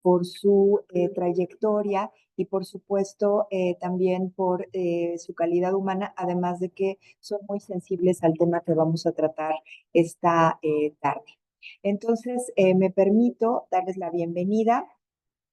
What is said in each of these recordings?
por su trayectoria y por supuesto también por su calidad humana, además de que son muy sensibles al tema que vamos a tratar esta tarde. Entonces, me permito darles la bienvenida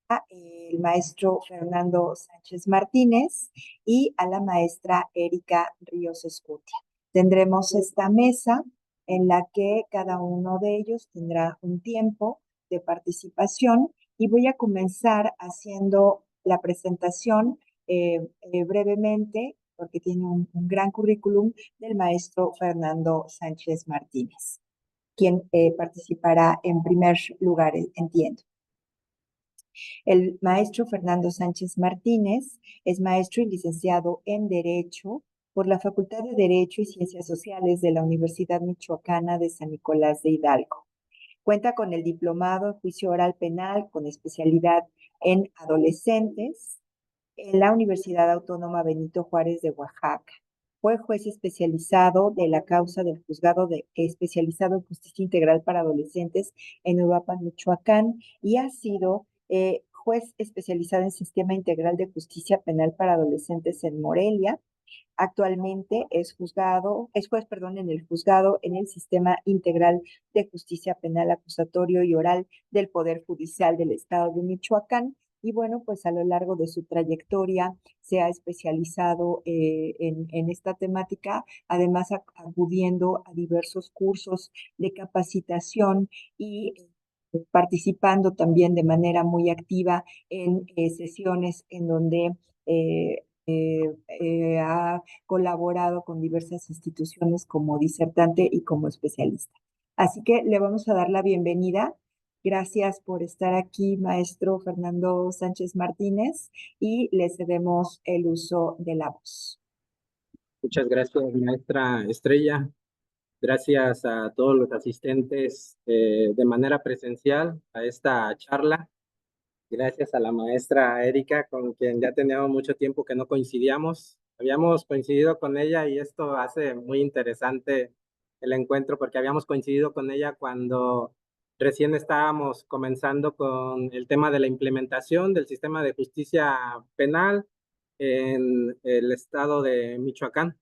al maestro Fernando Sánchez Martínez y a la maestra Erika Ríos Escutia. Tendremos esta mesa en la que cada uno de ellos tendrá un tiempo de participación y voy a comenzar haciendo la presentación brevemente, porque tiene un gran currículum, del maestro Fernando Sánchez Martínez, quien participará en primer lugar, entiendo. El maestro Fernando Sánchez Martínez es maestro y licenciado en Derecho por la Facultad de Derecho y Ciencias Sociales de la Universidad Michoacana de San Nicolás de Hidalgo. Cuenta con el diplomado en juicio oral penal con especialidad en adolescentes en la Universidad Autónoma Benito Juárez de Oaxaca. Fue juez especializado de la causa del especializado en justicia integral para adolescentes en Uruapan, Michoacán, y ha sido juez especializado en sistema integral de justicia penal para adolescentes en Morelia. Actualmente es juez, en el juzgado en el Sistema Integral de Justicia Penal Acusatorio y Oral del Poder Judicial del Estado de Michoacán. Y bueno, pues a lo largo de su trayectoria se ha especializado en esta temática, además acudiendo a diversos cursos de capacitación y participando también de manera muy activa en sesiones en donde ha colaborado con diversas instituciones como disertante y como especialista. Así que le vamos a dar la bienvenida. Gracias por estar aquí, maestro Fernando Sánchez Martínez, y le cedemos el uso de la voz. Muchas gracias, maestra Estrella. Gracias a todos los asistentes de manera presencial a esta charla. Gracias a la maestra Erika, con quien ya teníamos mucho tiempo que no coincidíamos. Habíamos coincidido con ella y esto hace muy interesante el encuentro porque habíamos coincidido con ella cuando recién estábamos comenzando con el tema de la implementación del sistema de justicia penal en el estado de Michoacán.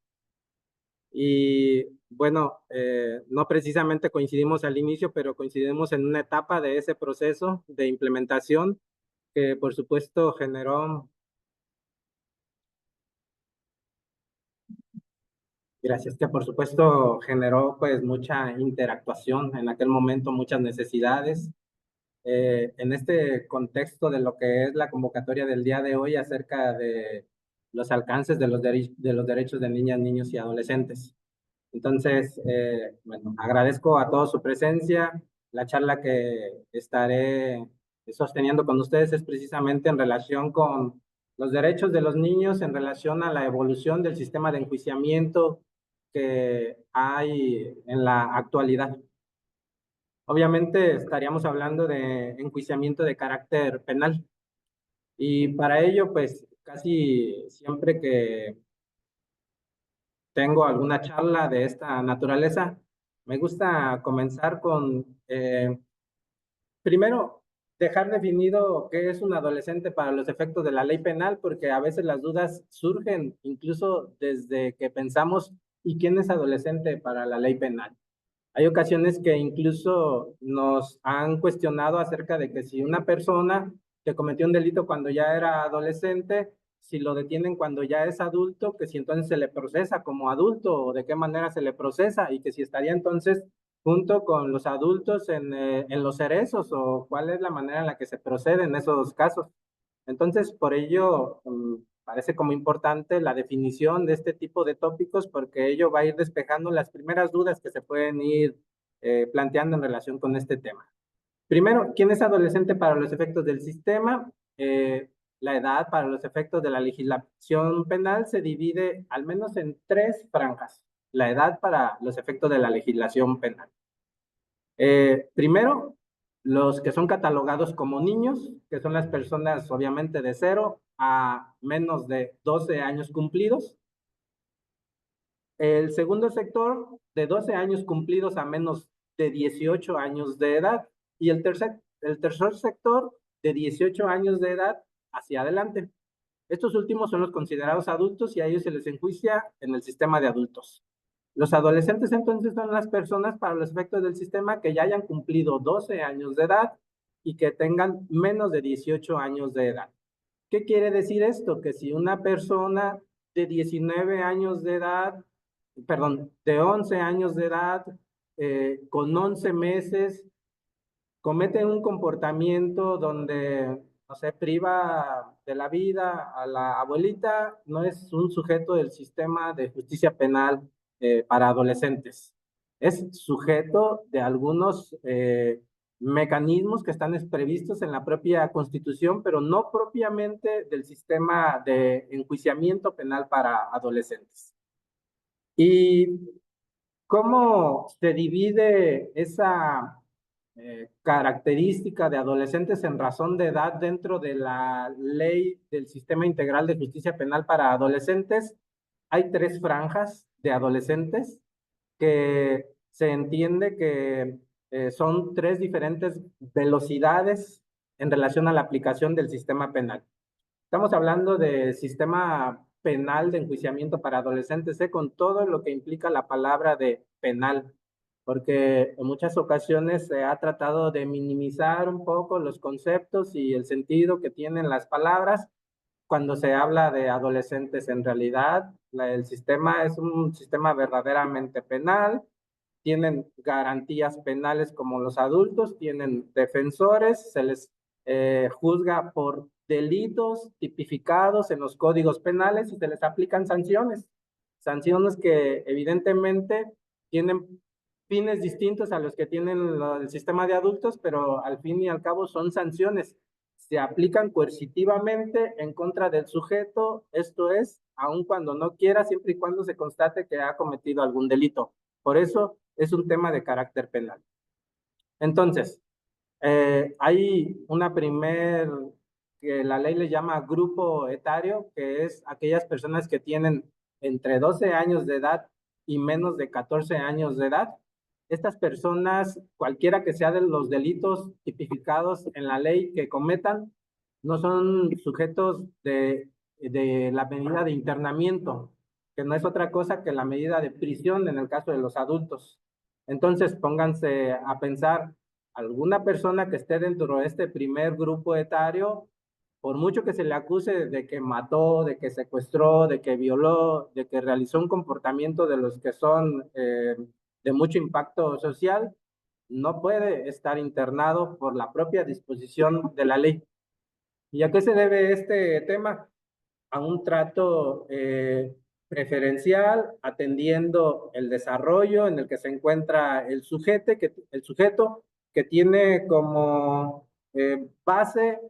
Y bueno, no precisamente coincidimos al inicio, pero coincidimos en una etapa de ese proceso de implementación que por supuesto que por supuesto generó pues mucha interactuación en aquel momento, muchas necesidades. En este contexto de lo que es la convocatoria del día de hoy acerca de los alcances de de los derechos de niñas, niños y adolescentes. Entonces, bueno, agradezco a todos su presencia. La charla que estaré sosteniendo con ustedes es precisamente en relación con los derechos de los niños, en relación a la evolución del sistema de enjuiciamiento que hay en la actualidad. Obviamente estaríamos hablando de enjuiciamiento de carácter penal y para ello, pues casi siempre que tengo alguna charla de esta naturaleza, me gusta comenzar con, primero, dejar definido qué es un adolescente para los efectos de la ley penal, porque a veces las dudas surgen incluso desde que pensamos, ¿y quién es adolescente para la ley penal? Hay ocasiones que incluso nos han cuestionado acerca de que si una persona que cometió un delito cuando ya era adolescente, si lo detienen cuando ya es adulto, que si entonces se le procesa como adulto o de qué manera se le procesa y que si estaría entonces junto con los adultos en los cerezos o cuál es la manera en la que se procede en esos casos. Entonces, por ello, parece como importante la definición de este tipo de tópicos porque ello va a ir despejando las primeras dudas que se pueden ir planteando en relación con este tema. Primero, ¿quién es adolescente para los efectos del sistema? La edad para los efectos de la legislación penal se divide al menos en tres franjas. La edad para los efectos de la legislación penal. Primero, los que son catalogados como niños, que son las personas obviamente de 0 a menos de 12 años cumplidos. El segundo sector, de 12 años cumplidos a menos de 18 años de edad. Y el tercer sector de 18 años de edad hacia adelante. Estos últimos son los considerados adultos y a ellos se les enjuicia en el sistema de adultos. Los adolescentes entonces son las personas para los efectos del sistema que ya hayan cumplido 12 años de edad y que tengan menos de 18 años de edad. ¿Qué quiere decir esto? Que si una persona de 19 años de edad, perdón, de 11 años de edad, con 11 meses, comete un comportamiento donde, no sé, priva de la vida a la abuelita, no es un sujeto del sistema de justicia penal para adolescentes. Es sujeto de algunos mecanismos que están previstos en la propia Constitución, pero no propiamente del sistema de enjuiciamiento penal para adolescentes. ¿Y cómo se divide esa característica de adolescentes en razón de edad dentro de la ley del Sistema Integral de Justicia Penal para Adolescentes? Hay 3 franjas de adolescentes que se entiende que son 3 diferentes velocidades en relación a la aplicación del sistema penal. Estamos hablando de sistema penal de enjuiciamiento para adolescentes, con todo lo que implica la palabra de penal, porque en muchas ocasiones se ha tratado de minimizar un poco los conceptos y el sentido que tienen las palabras cuando se habla de adolescentes. En realidad, el sistema es un sistema verdaderamente penal, tienen garantías penales como los adultos, tienen defensores, se les juzga por delitos tipificados en los códigos penales y se les aplican sanciones. Sanciones que evidentemente tienen fines distintos a los que tienen el sistema de adultos, pero al fin y al cabo son sanciones. Se aplican coercitivamente en contra del sujeto, esto es, aun cuando no quiera, siempre y cuando se constate que ha cometido algún delito. Por eso es un tema de carácter penal. Entonces, hay una que la ley le llama grupo etario, que es aquellas personas que tienen entre 12 años de edad y menos de 14 años de edad. Estas personas, cualquiera que sea de los delitos tipificados en la ley que cometan, no son sujetos de la medida de internamiento, que no es otra cosa que la medida de prisión en el caso de los adultos. Entonces, pónganse a pensar, alguna persona que esté dentro de este primer grupo etario, por mucho que se le acuse de que mató, de que secuestró, de que violó, de que realizó un comportamiento de los que son de mucho impacto social, no puede estar internado por la propia disposición de la ley. ¿Y a qué se debe este tema? A un trato preferencial, atendiendo el desarrollo en el que se encuentra el sujeto que tiene como base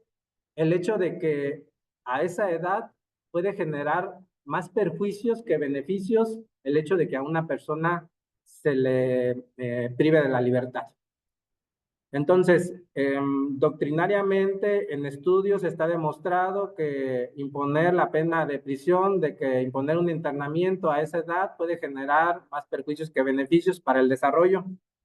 el hecho de que a esa edad puede generar más perjuicios que beneficios el hecho de que a una persona se le prive de la libertad. Entonces, doctrinariamente en estudios está demostrado que imponer la pena de prisión, de que imponer un internamiento a esa edad puede generar más perjuicios que beneficios para el desarrollo.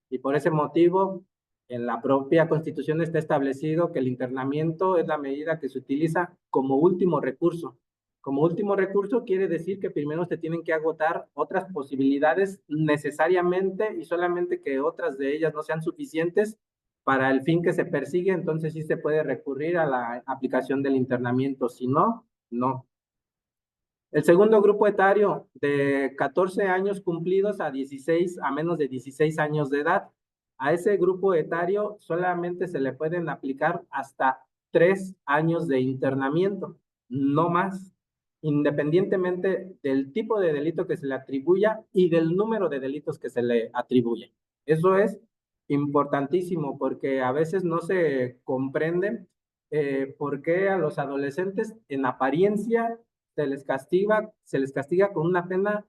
Y por ese motivo, en la propia Constitución está establecido que el internamiento es la medida que se utiliza como último recurso. Como último recurso quiere decir que primero se tienen que agotar otras posibilidades necesariamente y solamente que otras de ellas no sean suficientes para el fin que se persigue, entonces sí se puede recurrir a la aplicación del internamiento. Si no, no. El segundo grupo etario, de 14 años cumplidos a menos de 16 años de edad. A ese grupo etario solamente se le pueden aplicar hasta 3 años de internamiento, no más, independientemente del tipo de delito que se le atribuya y del número de delitos que se le atribuyen. Eso es importantísimo porque a veces no se comprende por qué a los adolescentes en apariencia se les castiga con una pena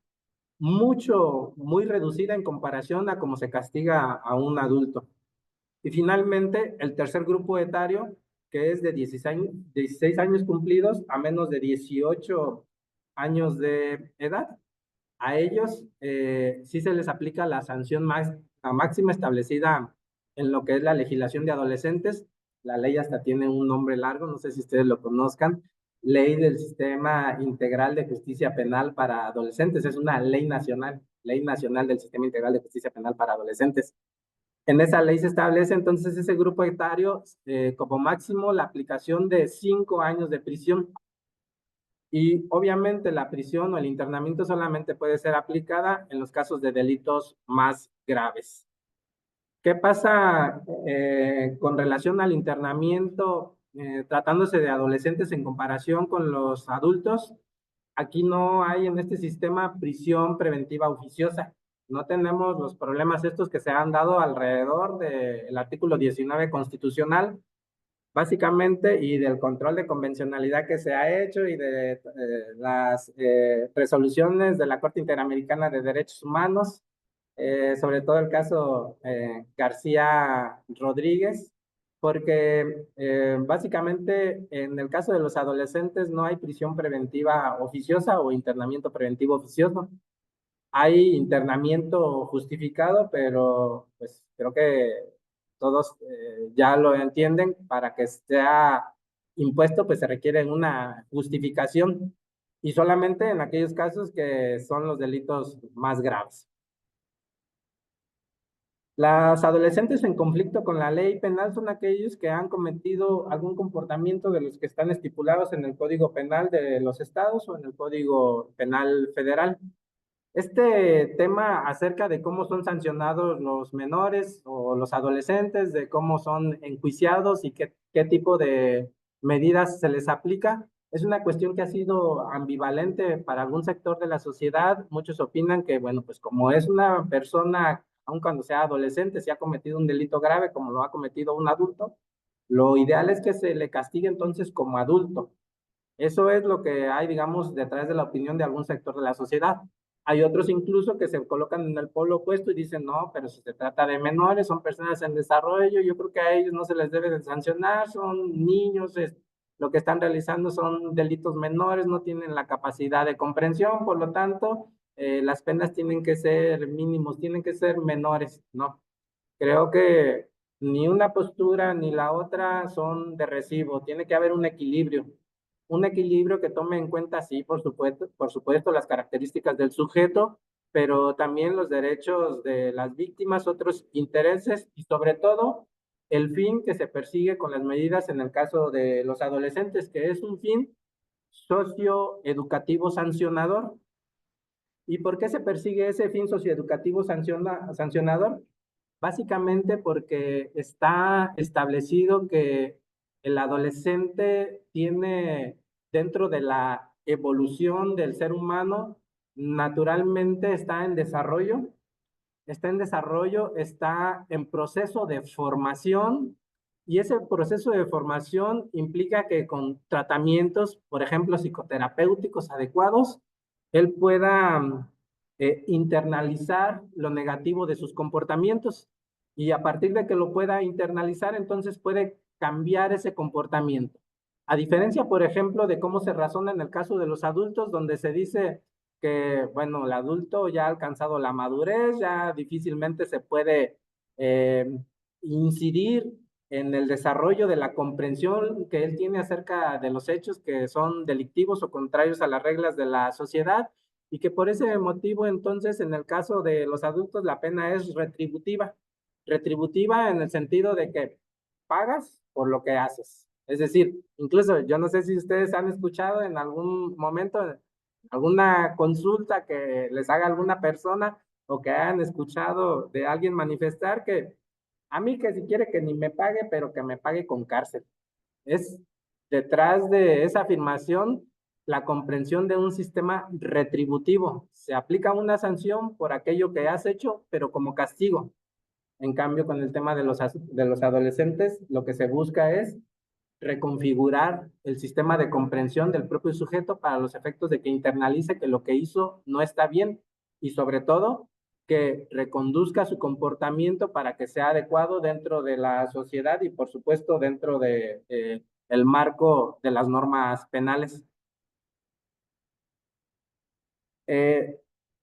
muy reducida en comparación a cómo se castiga a un adulto. Y finalmente, el tercer grupo etario, que es de 16 años cumplidos a menos de 18 años de edad. A ellos sí se les aplica la sanción máxima establecida en lo que es la legislación de adolescentes, la ley hasta tiene un nombre largo, no sé si ustedes lo conozcan, Ley del Sistema Integral de Justicia Penal para Adolescentes. Es una Ley Nacional del Sistema Integral de Justicia Penal para Adolescentes. En esa ley se establece entonces ese grupo etario como máximo la aplicación de 5 años de prisión. Y obviamente la prisión o el internamiento solamente puede ser aplicada en los casos de delitos más graves. ¿Qué pasa con relación al internamiento tratándose de adolescentes en comparación con los adultos? Aquí no hay en este sistema prisión preventiva oficiosa. No tenemos los problemas estos que se han dado alrededor del artículo 19 constitucional, básicamente, y del control de convencionalidad que se ha hecho y de las resoluciones de la Corte Interamericana de Derechos Humanos, sobre todo el caso García Rodríguez, porque básicamente en el caso de los adolescentes no hay prisión preventiva oficiosa o internamiento preventivo oficioso. Hay internamiento justificado, pero pues creo que todos ya lo entienden, para que sea impuesto pues se requiere una justificación y solamente en aquellos casos que son los delitos más graves. Las adolescentes en conflicto con la ley penal son aquellos que han cometido algún comportamiento de los que están estipulados en el Código Penal de los estados o en el Código Penal Federal. Este tema acerca de cómo son sancionados los menores o los adolescentes, de cómo son enjuiciados y qué tipo de medidas se les aplica, es una cuestión que ha sido ambivalente para algún sector de la sociedad. Muchos opinan que, bueno, pues como es una persona, aun cuando sea adolescente, si ha cometido un delito grave como lo ha cometido un adulto, lo ideal es que se le castigue entonces como adulto. Eso es lo que hay, digamos, detrás de la opinión de algún sector de la sociedad. Hay otros incluso que se colocan en el polo opuesto y dicen, no, pero si se trata de menores, son personas en desarrollo, yo creo que a ellos no se les debe de sancionar, son niños, lo que están realizando son delitos menores, no tienen la capacidad de comprensión, por lo tanto, las penas tienen que ser mínimos, tienen que ser menores, ¿no? Creo que ni una postura ni la otra son de recibo, tiene que haber un equilibrio que tome en cuenta, sí, por supuesto, las características del sujeto, pero también los derechos de las víctimas, otros intereses y sobre todo el fin que se persigue con las medidas en el caso de los adolescentes, que es un fin socioeducativo sancionador. ¿Y por qué se persigue ese fin socioeducativo sancionador? Básicamente porque está establecido que el adolescente tiene, dentro de la evolución del ser humano, naturalmente está en proceso de formación, y ese proceso de formación implica que con tratamientos, por ejemplo, psicoterapéuticos adecuados, él pueda internalizar lo negativo de sus comportamientos, y a partir de que lo pueda internalizar, entonces puede cambiar ese comportamiento. A diferencia, por ejemplo, de cómo se razona en el caso de los adultos, donde se dice que, bueno, el adulto ya ha alcanzado la madurez, ya difícilmente se puede eh, incidir en el desarrollo de la comprensión que él tiene acerca de los hechos que son delictivos o contrarios a las reglas de la sociedad, y que por ese motivo entonces en el caso de los adultos la pena es retributiva. Retributiva en el sentido de que pagas por lo que haces. Es decir, incluso yo no sé si ustedes han escuchado en algún momento alguna consulta que les haga alguna persona, o que hayan escuchado de alguien manifestar que a mí que si quiere que ni me pague, pero que me pague con cárcel. Es detrás de esa afirmación la comprensión de un sistema retributivo. Se aplica una sanción por aquello que has hecho, pero como castigo. En cambio, con el tema de los adolescentes, lo que se busca es reconfigurar el sistema de comprensión del propio sujeto para los efectos de que internalice que lo que hizo no está bien, y sobre todo que reconduzca su comportamiento para que sea adecuado dentro de la sociedad y por supuesto dentro de el marco de las normas penales. Eh,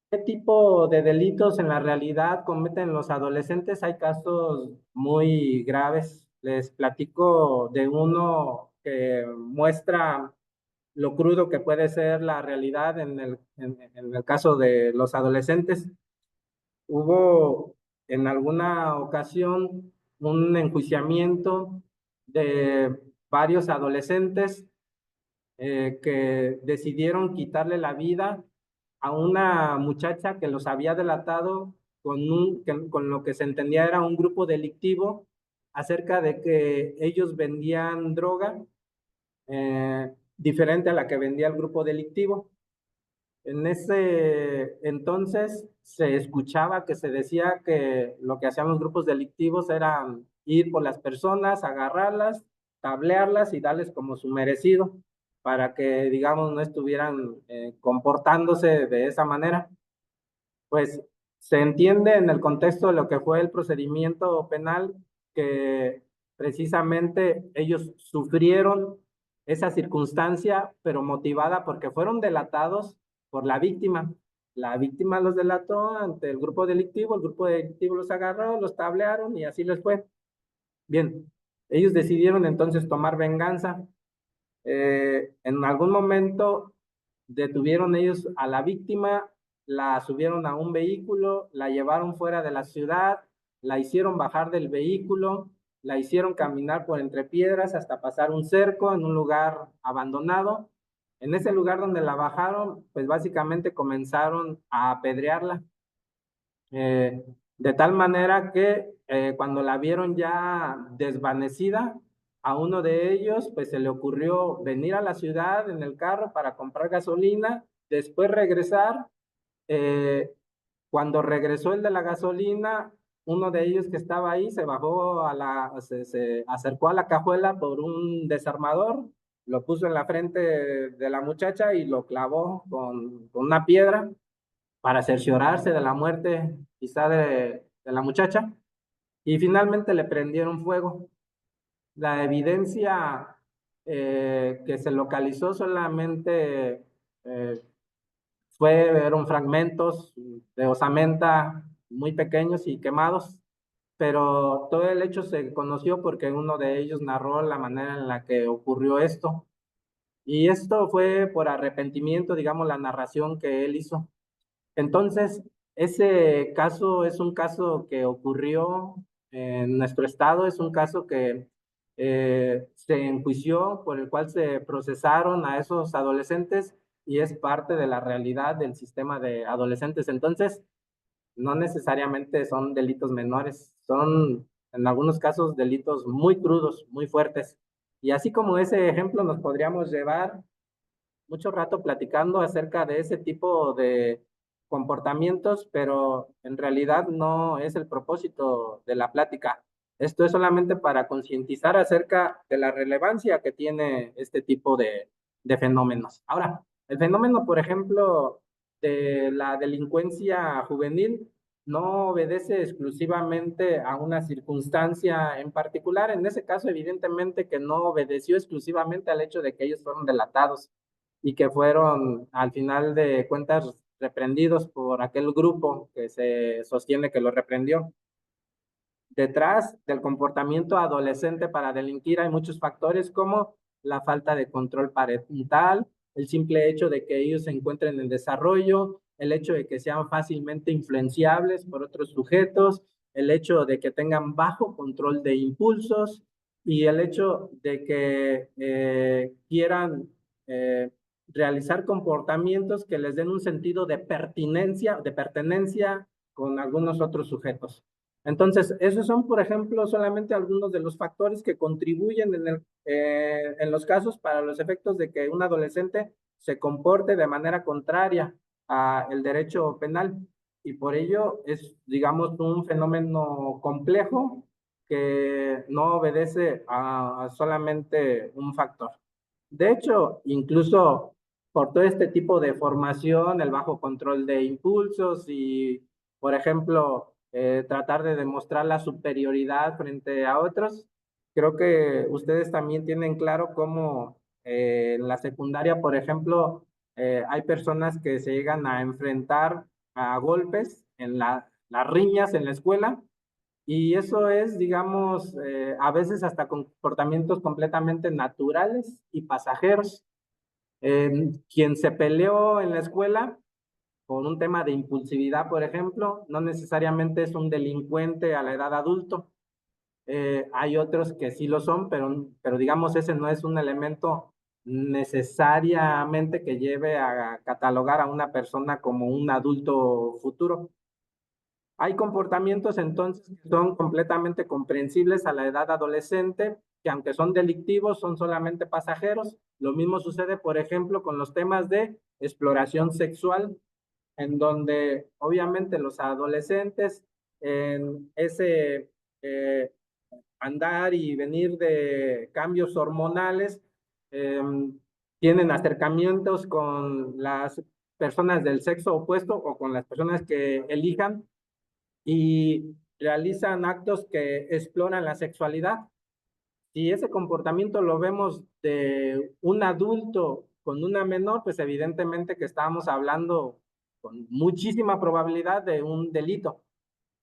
¿Qué tipo de delitos en la realidad cometen los adolescentes? Hay casos muy graves Les platico de uno que muestra lo crudo que puede ser la realidad en el caso de los adolescentes. Hubo en alguna ocasión un enjuiciamiento de varios adolescentes que decidieron quitarle la vida a una muchacha que los había delatado con lo que se entendía era un grupo delictivo acerca de que ellos vendían droga diferente a la que vendía el grupo delictivo. En ese entonces se escuchaba que se decía que lo que hacían los grupos delictivos era ir por las personas, agarrarlas, tablearlas y darles como su merecido para que, digamos, no estuvieran comportándose de esa manera. Pues se entiende en el contexto de lo que fue el procedimiento penal que precisamente ellos sufrieron esa circunstancia, pero motivada porque fueron delatados por la víctima. La víctima los delató ante el grupo delictivo los agarró, los tablearon y así les fue. Bien, ellos decidieron entonces tomar venganza. En algún momento detuvieron ellos a la víctima, la subieron a un vehículo, la llevaron fuera de la ciudad, la hicieron bajar del vehículo, la hicieron caminar por entre piedras hasta pasar un cerco en un lugar abandonado. En ese lugar donde la bajaron, pues básicamente comenzaron a apedrearla. Eh, de tal manera que cuando la vieron ya desvanecida, a uno de ellos pues se le ocurrió venir a la ciudad en el carro para comprar gasolina, después regresar. eh, Cuando regresó el de la gasolina, uno de ellos que estaba ahí se bajó se acercó a la cajuela por un desarmador, lo puso en la frente de la muchacha y lo clavó con una piedra para cerciorarse de la muerte quizá de la muchacha, y finalmente le prendieron fuego. La evidencia que se localizó solamente fueron fragmentos de osamenta muy pequeños y quemados, pero todo el hecho se conoció porque uno de ellos narró la manera en la que ocurrió esto. Y esto fue por arrepentimiento, digamos, la narración que él hizo. Entonces, ese caso es un caso que ocurrió en nuestro estado, es un caso que se enjuició, por el cual se procesaron a esos adolescentes y es parte de la realidad del sistema de adolescentes. Entonces, no necesariamente son delitos menores, son en algunos casos delitos muy crudos, muy fuertes. Y así como ese ejemplo nos podríamos llevar mucho rato platicando acerca de ese tipo de comportamientos, pero en realidad no es el propósito de la plática. Esto es solamente para concientizar acerca de la relevancia que tiene este tipo de fenómenos. Ahora, el fenómeno, por ejemplo, de la delincuencia juvenil no obedece exclusivamente a una circunstancia en particular. En ese caso, evidentemente que no obedeció exclusivamente al hecho de que ellos fueron delatados y que fueron al final de cuentas reprendidos por aquel grupo que se sostiene que lo reprendió. Detrás del comportamiento adolescente para delinquir hay muchos factores como la falta de control parental, el simple hecho de que ellos se encuentren en desarrollo, el hecho de que sean fácilmente influenciables por otros sujetos, el hecho de que tengan bajo control de impulsos y el hecho de que quieran eh, realizar comportamientos que les den un sentido de pertenencia con algunos otros sujetos. Entonces, esos son, por ejemplo, solamente algunos de los factores que contribuyen en los casos para los efectos de que un adolescente se comporte de manera contraria al derecho penal. Y por ello es, digamos, un fenómeno complejo que no obedece a solamente un factor. De hecho, incluso por todo este tipo de formación, el bajo control de impulsos y, por ejemplo, tratar de demostrar la superioridad frente a otros, creo que ustedes también tienen claro cómo en la secundaria, por ejemplo, hay personas que se llegan a enfrentar a golpes en las riñas en la escuela Y eso es, digamos, a veces hasta comportamientos completamente naturales y pasajeros. Quien se peleó en la escuela por un tema de impulsividad, por ejemplo, no necesariamente es un delincuente a la edad adulto. Hay otros que sí lo son, pero digamos ese no es un elemento necesariamente que lleve a catalogar a una persona como un adulto futuro. Hay comportamientos entonces que son completamente comprensibles a la edad adolescente, que aunque son delictivos, son solamente pasajeros. Lo mismo sucede, por ejemplo, con los temas de exploración sexual, en donde obviamente los adolescentes en ese eh, andar y venir de cambios hormonales, eh, tienen acercamientos con las personas del sexo opuesto o con las personas que elijan y realizan actos que exploran la sexualidad. Si ese comportamiento lo vemos de un adulto con una menor, pues evidentemente que estamos hablando con muchísima probabilidad de un delito.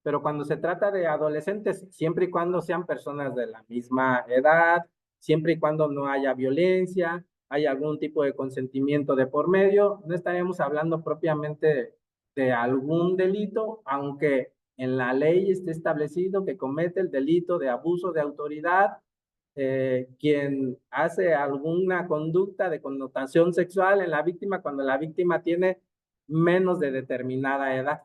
Pero cuando se trata de adolescentes, siempre y cuando sean personas de la misma edad, siempre y cuando no haya violencia, hay algún tipo de consentimiento de por medio, no estaríamos hablando propiamente de algún delito, aunque en la ley esté establecido que comete el delito de abuso de autoridad quien hace alguna conducta de connotación sexual en la víctima cuando la víctima tiene menos de determinada edad.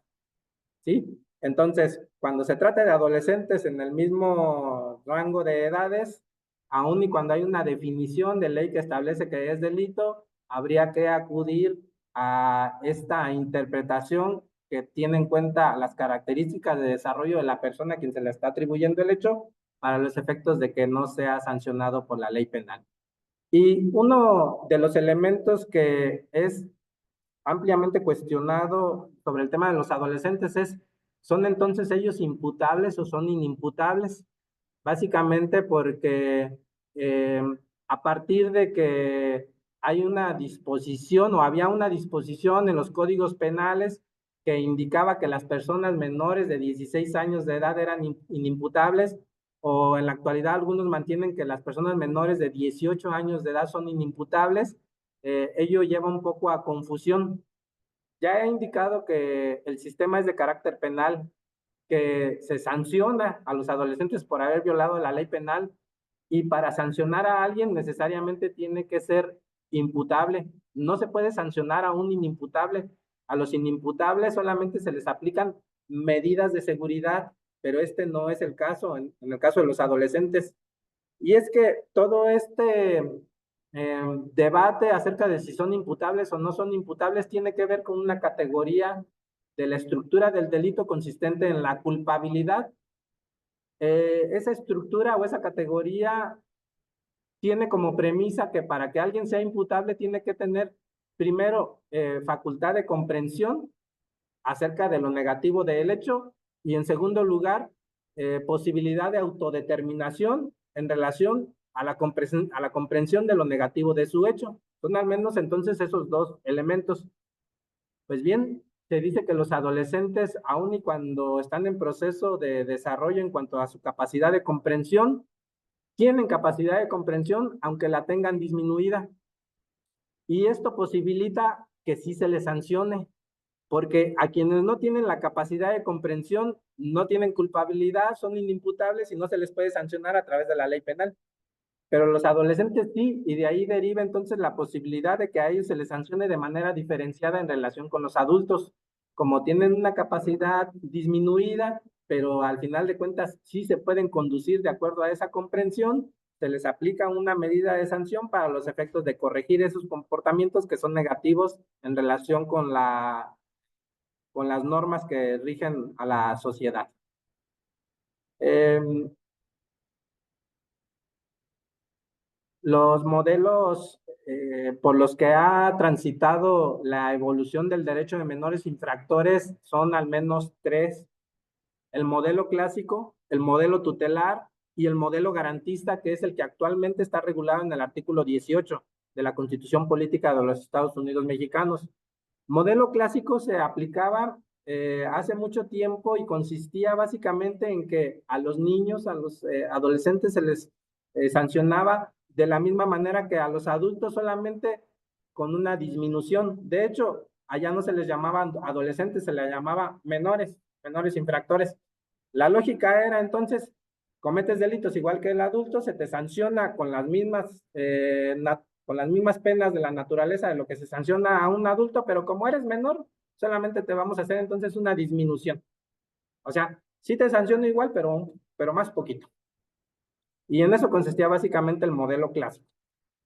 ¿Sí? Entonces, cuando se trata de adolescentes en el mismo rango de edades, aun y cuando hay una definición de ley que establece que es delito, habría que acudir a esta interpretación que tiene en cuenta las características de desarrollo de la persona a quien se le está atribuyendo el hecho para los efectos de que no sea sancionado por la ley penal. Y uno de los elementos que es ampliamente cuestionado sobre el tema de los adolescentes es, ¿son entonces ellos imputables o son inimputables? Básicamente porque eh, a partir de que hay una disposición o había una disposición en los códigos penales que indicaba que las personas menores de 16 años de edad eran inimputables, o en la actualidad algunos mantienen que las personas menores de 18 años de edad son inimputables, ello lleva un poco a confusión. Ya he indicado que el sistema es de carácter penal, que se sanciona a los adolescentes por haber violado la ley penal y para sancionar a alguien necesariamente tiene que ser imputable. No se puede sancionar a un inimputable. A los inimputables solamente se les aplican medidas de seguridad, pero este no es el caso en el caso de los adolescentes. Y es que todo este debate acerca de si son imputables o no son imputables tiene que ver con una categoría de la estructura del delito consistente en la culpabilidad. Esa estructura o esa categoría tiene como premisa que para que alguien sea imputable tiene que tener primero facultad de comprensión acerca de lo negativo del hecho y en segundo lugar, posibilidad de autodeterminación en relación a la comprensión de lo negativo de su hecho. Son al menos entonces esos dos elementos. Pues bien, se dice que los adolescentes, aun y cuando están en proceso de desarrollo en cuanto a su capacidad de comprensión, tienen capacidad de comprensión aunque la tengan disminuida. Y esto posibilita que sí se les sancione, porque a quienes no tienen la capacidad de comprensión, no tienen culpabilidad, son inimputables y no se les puede sancionar a través de la ley penal. Pero los adolescentes sí, y de ahí deriva entonces la posibilidad de que a ellos se les sancione de manera diferenciada en relación con los adultos, como tienen una capacidad disminuida, pero al final de cuentas sí se pueden conducir de acuerdo a esa comprensión, se les aplica una medida de sanción para los efectos de corregir esos comportamientos que son negativos en relación con las normas que rigen a la sociedad. Eh, los modelos por los que ha transitado la evolución del derecho de menores infractores son al menos tres. El modelo clásico, el modelo tutelar y el modelo garantista, que es el que actualmente está regulado en el artículo 18 de la Constitución Política de los Estados Unidos Mexicanos. Modelo clásico se aplicaba hace mucho tiempo y consistía básicamente en que a los niños, a los adolescentes se les sancionaba de la misma manera que a los adultos, solamente con una disminución. De hecho, allá no se les llamaba adolescentes, se les llamaba menores, menores infractores. La lógica era entonces, cometes delitos igual que el adulto, se te sanciona con las mismas penas de la naturaleza de lo que se sanciona a un adulto, pero como eres menor, solamente te vamos a hacer entonces una disminución. O sea, sí te sanciono igual, pero más poquito. Y en eso consistía básicamente el modelo clásico.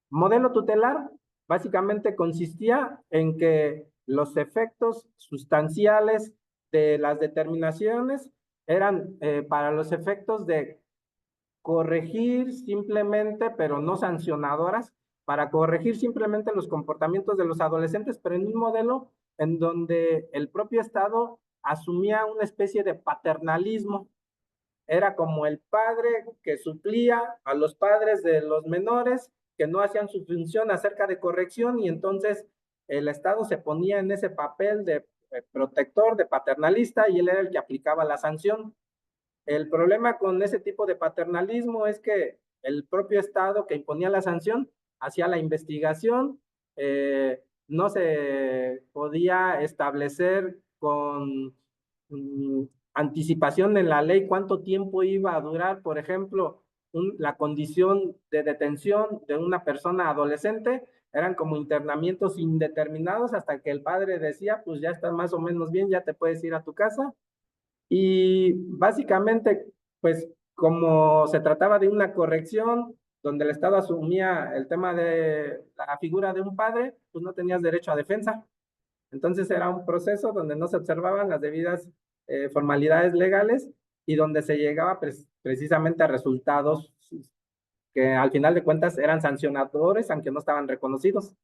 Modelo tutelar básicamente consistía en que los efectos sustanciales de las determinaciones eran para los efectos de corregir simplemente, pero no sancionadoras, para corregir simplemente los comportamientos de los adolescentes, pero en un modelo en donde el propio Estado asumía una especie de paternalismo. Era como el padre que suplía a los padres de los menores que no hacían su función acerca de corrección, y entonces el Estado se ponía en ese papel de protector, de paternalista, y él era el que aplicaba la sanción. El problema con ese tipo de paternalismo es que el propio Estado que imponía la sanción hacía la investigación, no se podía establecer con mm, anticipación en la ley cuánto tiempo iba a durar, por ejemplo, la condición de detención de una persona adolescente. Eran como internamientos indeterminados hasta que el padre decía, pues ya estás más o menos bien, ya te puedes ir a tu casa. Y básicamente, pues como se trataba de una corrección donde el Estado asumía el tema de la figura de un padre, pues no tenías derecho a defensa. Entonces era un proceso donde no se observaban las debidas formalidades legales y donde se llegaba precisamente a resultados que al final de cuentas eran sancionadores, aunque no estaban reconocidos.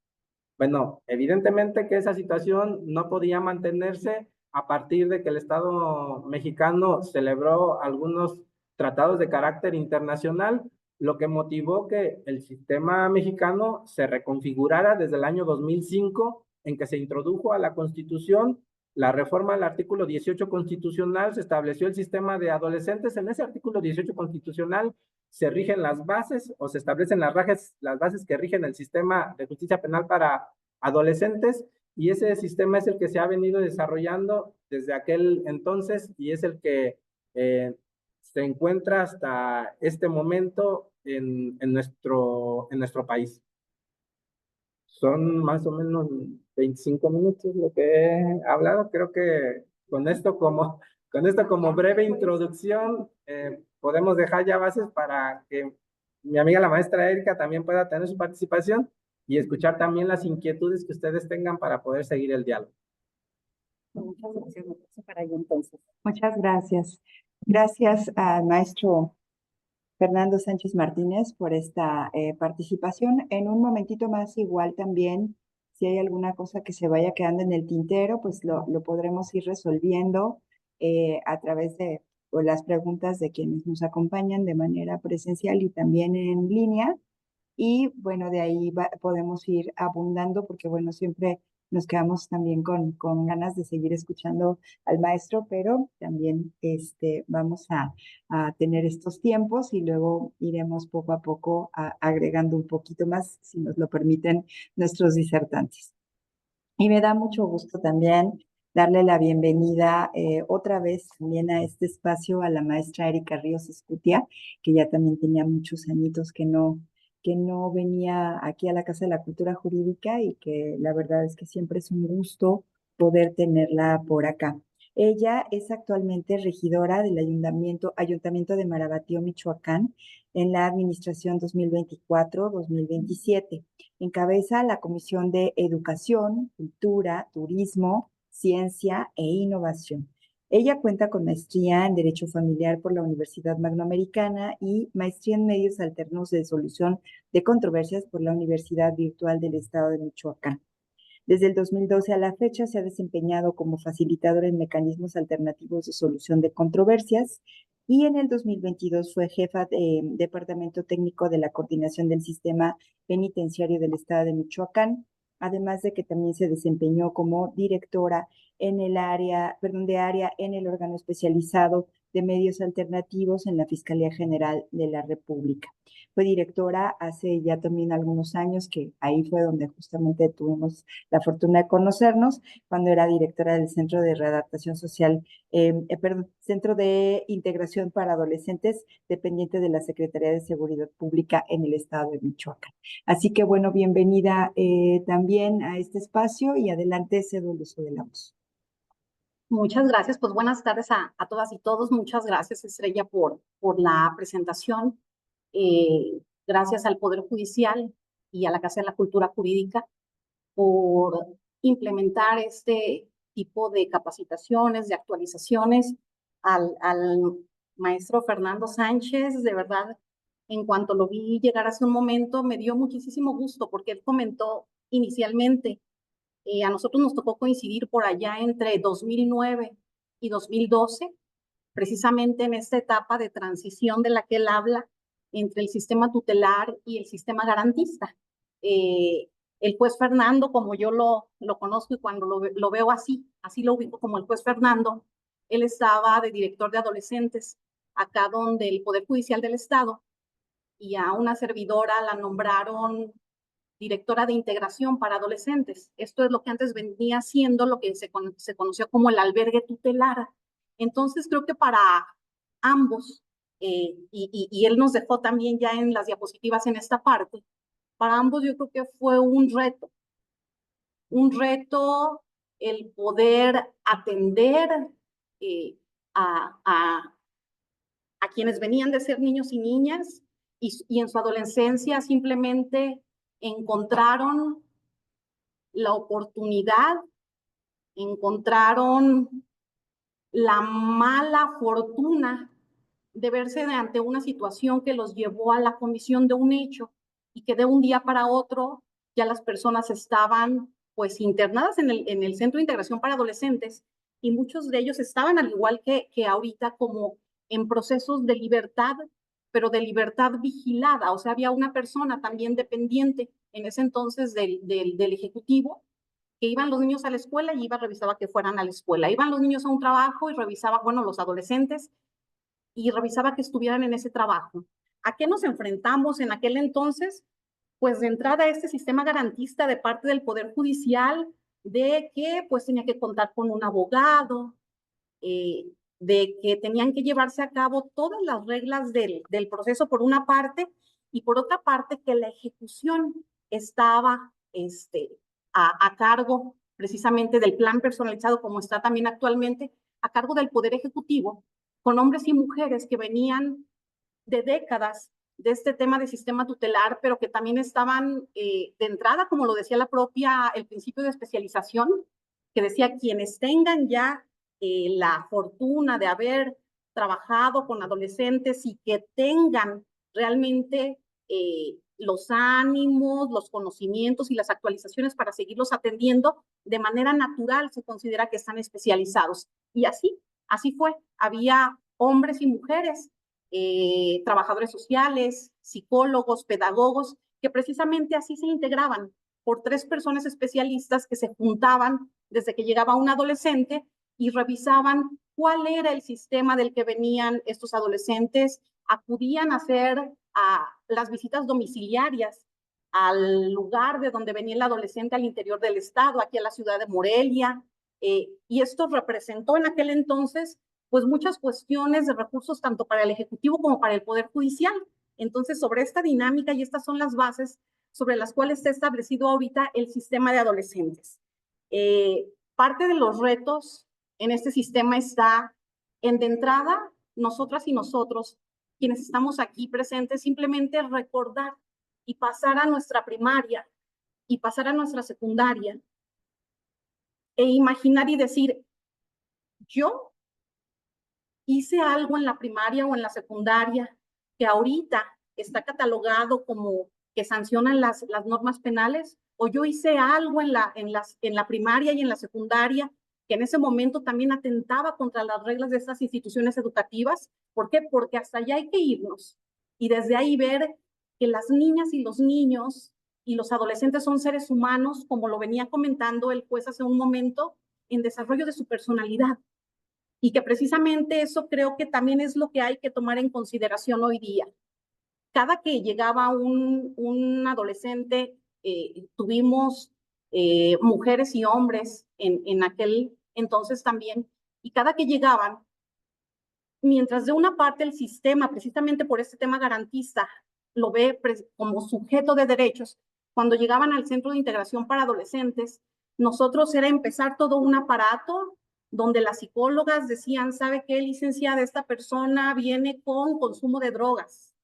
Bueno, evidentemente que esa situación no podía mantenerse a partir de que el Estado mexicano celebró algunos tratados de carácter internacional, lo que motivó que el sistema mexicano se reconfigurara desde el año 2005, en que se introdujo a la Constitución la reforma al artículo 18 constitucional, se estableció el sistema de adolescentes. En ese artículo 18 constitucional se rigen las bases o se establecen las bases que rigen el sistema de justicia penal para adolescentes, y ese sistema es el que se ha venido desarrollando desde aquel entonces y es el que se encuentra hasta este momento en nuestro país. Son más o menos 25 minutos lo que he hablado. Creo que con esto como breve introducción, podemos dejar ya bases para que mi amiga la maestra Erika también pueda tener su participación y escuchar también las inquietudes que ustedes tengan para poder seguir el diálogo. Muchas gracias, para ello entonces. Muchas gracias. Gracias al maestro Fernando Sánchez Martínez por esta participación. En un momentito más, igual también, si hay alguna cosa que se vaya quedando en el tintero, pues lo podremos ir resolviendo a través de las preguntas de quienes nos acompañan de manera presencial y también en línea. Y bueno, de ahí podemos ir abundando porque bueno, siempre nos quedamos también con ganas de seguir escuchando al maestro, pero también vamos a tener estos tiempos y luego iremos poco a poco agregando un poquito más, si nos lo permiten nuestros disertantes. Y me da mucho gusto también darle la bienvenida otra vez también a este espacio a la maestra Erika Ríos Escutia, que ya también tenía muchos añitos que no venía aquí a la Casa de la Cultura Jurídica y que la verdad es que siempre es un gusto poder tenerla por acá. Ella es actualmente regidora del Ayuntamiento de Marabatío, Michoacán, en la administración 2024-2027. Encabeza la Comisión de Educación, Cultura, Turismo, Ciencia e Innovación. Ella cuenta con maestría en Derecho Familiar por la Universidad Magnoamericana y maestría en Medios Alternos de Solución de Controversias por la Universidad Virtual del Estado de Michoacán. Desde el 2012 a la fecha se ha desempeñado como facilitadora en mecanismos alternativos de solución de controversias y en el 2022 fue jefa de Departamento Técnico de la Coordinación del Sistema Penitenciario del Estado de Michoacán además de que también se desempeñó como directora en el área, perdón, de área en el órgano especializado de medios alternativos en la Fiscalía General de la República. Fue directora hace ya también algunos años, que ahí fue donde justamente tuvimos la fortuna de conocernos, cuando era directora del Centro de Readaptación Social, perdón, Centro de Integración para Adolescentes, dependiente de la Secretaría de Seguridad Pública en el estado de Michoacán. Así que bueno, bienvenida también a este espacio y adelante, cedo el uso de la voz. Muchas gracias, pues buenas tardes a todas y todos. Muchas gracias, Estrella, por la presentación. Gracias al Poder Judicial y a la Casa de la Cultura Jurídica por implementar este tipo de capacitaciones, de actualizaciones al maestro Fernando Sánchez. De verdad, en cuanto lo vi llegar hace un momento, me dio muchísimo gusto porque él comentó inicialmente, a nosotros nos tocó coincidir por allá entre 2009 y 2012, precisamente en esta etapa de transición de la que él habla entre el sistema tutelar y el sistema garantista. El juez Fernando, como yo lo conozco y cuando lo veo así lo ubico como el juez Fernando, él estaba de director de adolescentes, acá donde el Poder Judicial del Estado y a una servidora la nombraron directora de integración para adolescentes. Esto es lo que antes venía siendo lo que se conoció como el albergue tutelar. Entonces creo que para ambos, y él nos dejó también ya en las diapositivas en esta parte, para ambos yo creo que fue un reto el poder atender a, a, a quienes venían de ser niños y niñas y en su adolescencia simplemente encontraron la oportunidad, encontraron la mala fortuna de verse ante una situación que los llevó a la comisión de un hecho y que de un día para otro ya las personas estaban pues internadas en el Centro de Integración para Adolescentes y muchos de ellos estaban al igual que ahorita como en procesos de libertad, pero de libertad vigilada. O sea, había una persona también dependiente en ese entonces del Ejecutivo, que iban los niños a la escuela y revisaba que fueran a la escuela. Iban los niños a un trabajo y revisaba, bueno, los adolescentes, y revisaba que estuvieran en ese trabajo. ¿A qué nos enfrentamos en aquel entonces? Pues de entrada a este sistema garantista de parte del Poder Judicial, de que pues tenía que contar con un abogado, de que tenían que llevarse a cabo todas las reglas del proceso por una parte, y por otra parte que la ejecución estaba a cargo precisamente del plan personalizado, como está también actualmente, a cargo del Poder Ejecutivo, con hombres y mujeres que venían de décadas de este tema de sistema tutelar, pero que también estaban de entrada, como lo decía el principio de especialización, que decía quienes tengan ya la fortuna de haber trabajado con adolescentes y que tengan realmente los ánimos, los conocimientos y las actualizaciones para seguirlos atendiendo de manera natural, se considera que están especializados. Y así fue. Había hombres y mujeres, trabajadores sociales, psicólogos, pedagogos, que precisamente así se integraban por 3 personas especialistas que se juntaban desde que llegaba un adolescente y revisaban cuál era el sistema del que venían estos adolescentes, acudían a hacer las visitas domiciliarias al lugar de donde venía el adolescente al interior del estado, aquí a la ciudad de Morelia, y esto representó en aquel entonces pues muchas cuestiones de recursos tanto para el Ejecutivo como para el Poder Judicial. Entonces, sobre esta dinámica, y estas son las bases sobre las cuales se ha establecido ahorita el sistema de adolescentes. Parte de los retos en este sistema está en, de entrada, nosotras y nosotros, quienes estamos aquí presentes, simplemente recordar y pasar a nuestra primaria y pasar a nuestra secundaria e imaginar y decir, yo hice algo en la primaria o en la secundaria que ahorita está catalogado como que sancionan las normas penales, o yo hice algo en la primaria y en la secundaria que en ese momento también atentaba contra las reglas de estas instituciones educativas. ¿Por qué? Porque hasta allá hay que irnos y desde ahí ver que las niñas y los niños y los adolescentes son seres humanos, como lo venía comentando el juez hace un momento, en desarrollo de su personalidad. Y que precisamente eso creo que también es lo que hay que tomar en consideración hoy día. Cada que llegaba un adolescente, tuvimos mujeres y hombres en aquel entonces también, y cada que llegaban, mientras de una parte el sistema, precisamente por este tema garantista, lo ve como sujeto de derechos, cuando llegaban al Centro de Integración para Adolescentes, nosotros era empezar todo un aparato donde las psicólogas decían, ¿sabe qué, licenciada? Esta persona viene con consumo de drogas.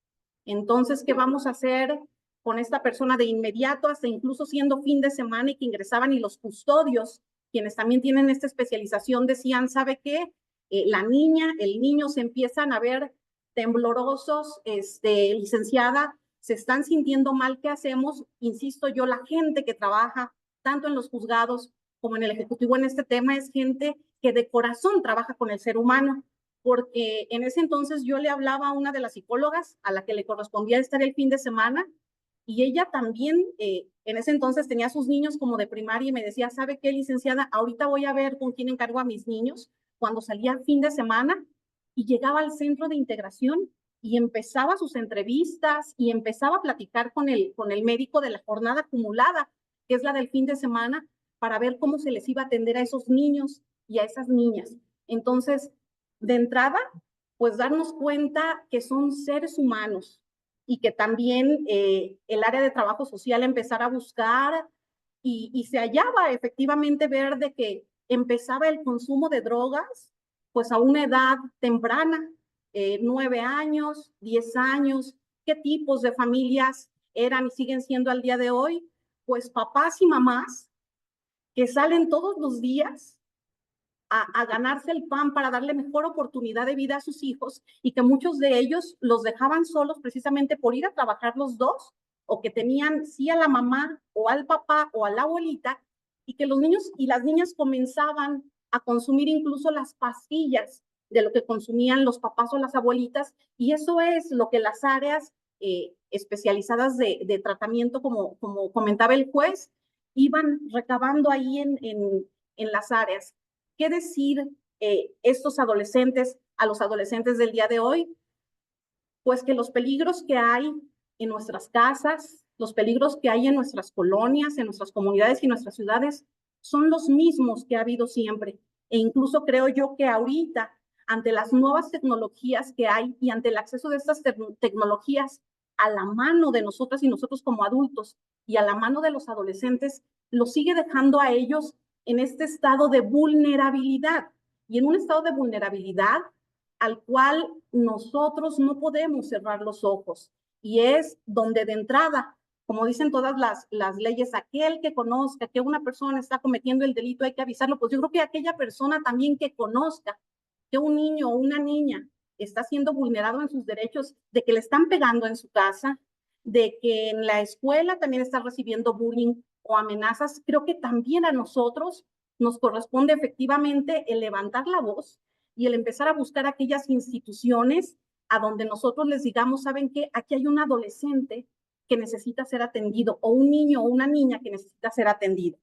Entonces, ¿qué vamos a hacer con esta persona de inmediato, hasta incluso siendo fin de semana y que ingresaban y los custodios, quienes también tienen esta especialización, decían, ¿sabe qué? La niña, el niño se empiezan a ver temblorosos, licenciada, se están sintiendo mal, ¿qué hacemos? Insisto yo, la gente que trabaja tanto en los juzgados como en el Ejecutivo en este tema es gente que de corazón trabaja con el ser humano, porque en ese entonces yo le hablaba a una de las psicólogas a la que le correspondía estar el fin de semana, y ella también en ese entonces tenía a sus niños como de primaria y me decía, ¿sabe qué, licenciada? Ahorita voy a ver con quién encargo a mis niños cuando salía fin de semana, y llegaba al centro de integración y empezaba sus entrevistas y empezaba a platicar con el médico de la jornada acumulada, que es la del fin de semana, para ver cómo se les iba a atender a esos niños y a esas niñas. Entonces, de entrada, pues darnos cuenta que son seres humanos y que también el área de trabajo social empezar a buscar y se hallaba efectivamente ver de que empezaba el consumo de drogas pues a una edad temprana, 9 años, 10 años, qué tipos de familias eran y siguen siendo al día de hoy, pues papás y mamás que salen todos los días a ganarse el pan para darle mejor oportunidad de vida a sus hijos y que muchos de ellos los dejaban solos precisamente por ir a trabajar los dos o que tenían sí a la mamá o al papá o a la abuelita y que los niños y las niñas comenzaban a consumir incluso las pastillas de lo que consumían los papás o las abuelitas y eso es lo que las áreas especializadas de tratamiento, como comentaba el juez, iban recabando ahí en las áreas. ¿Qué decir estos adolescentes a los adolescentes del día de hoy? Pues que los peligros que hay en nuestras casas, los peligros que hay en nuestras colonias, en nuestras comunidades y nuestras ciudades son los mismos que ha habido siempre. E incluso creo yo que ahorita, ante las nuevas tecnologías que hay y ante el acceso de estas tecnologías a la mano de nosotras y nosotros como adultos y a la mano de los adolescentes, lo sigue dejando a ellos en este estado de vulnerabilidad y en un estado de vulnerabilidad al cual nosotros no podemos cerrar los ojos. Y es donde de entrada, como dicen todas las leyes, aquel que conozca que una persona está cometiendo el delito hay que avisarlo. Pues yo creo que aquella persona también que conozca que un niño o una niña está siendo vulnerado en sus derechos, de que le están pegando en su casa, de que en la escuela también está recibiendo bullying o amenazas, creo que también a nosotros nos corresponde efectivamente el levantar la voz y el empezar a buscar aquellas instituciones a donde nosotros les digamos, ¿saben qué? Aquí hay un adolescente que necesita ser atendido o un niño o una niña que necesita ser atendido.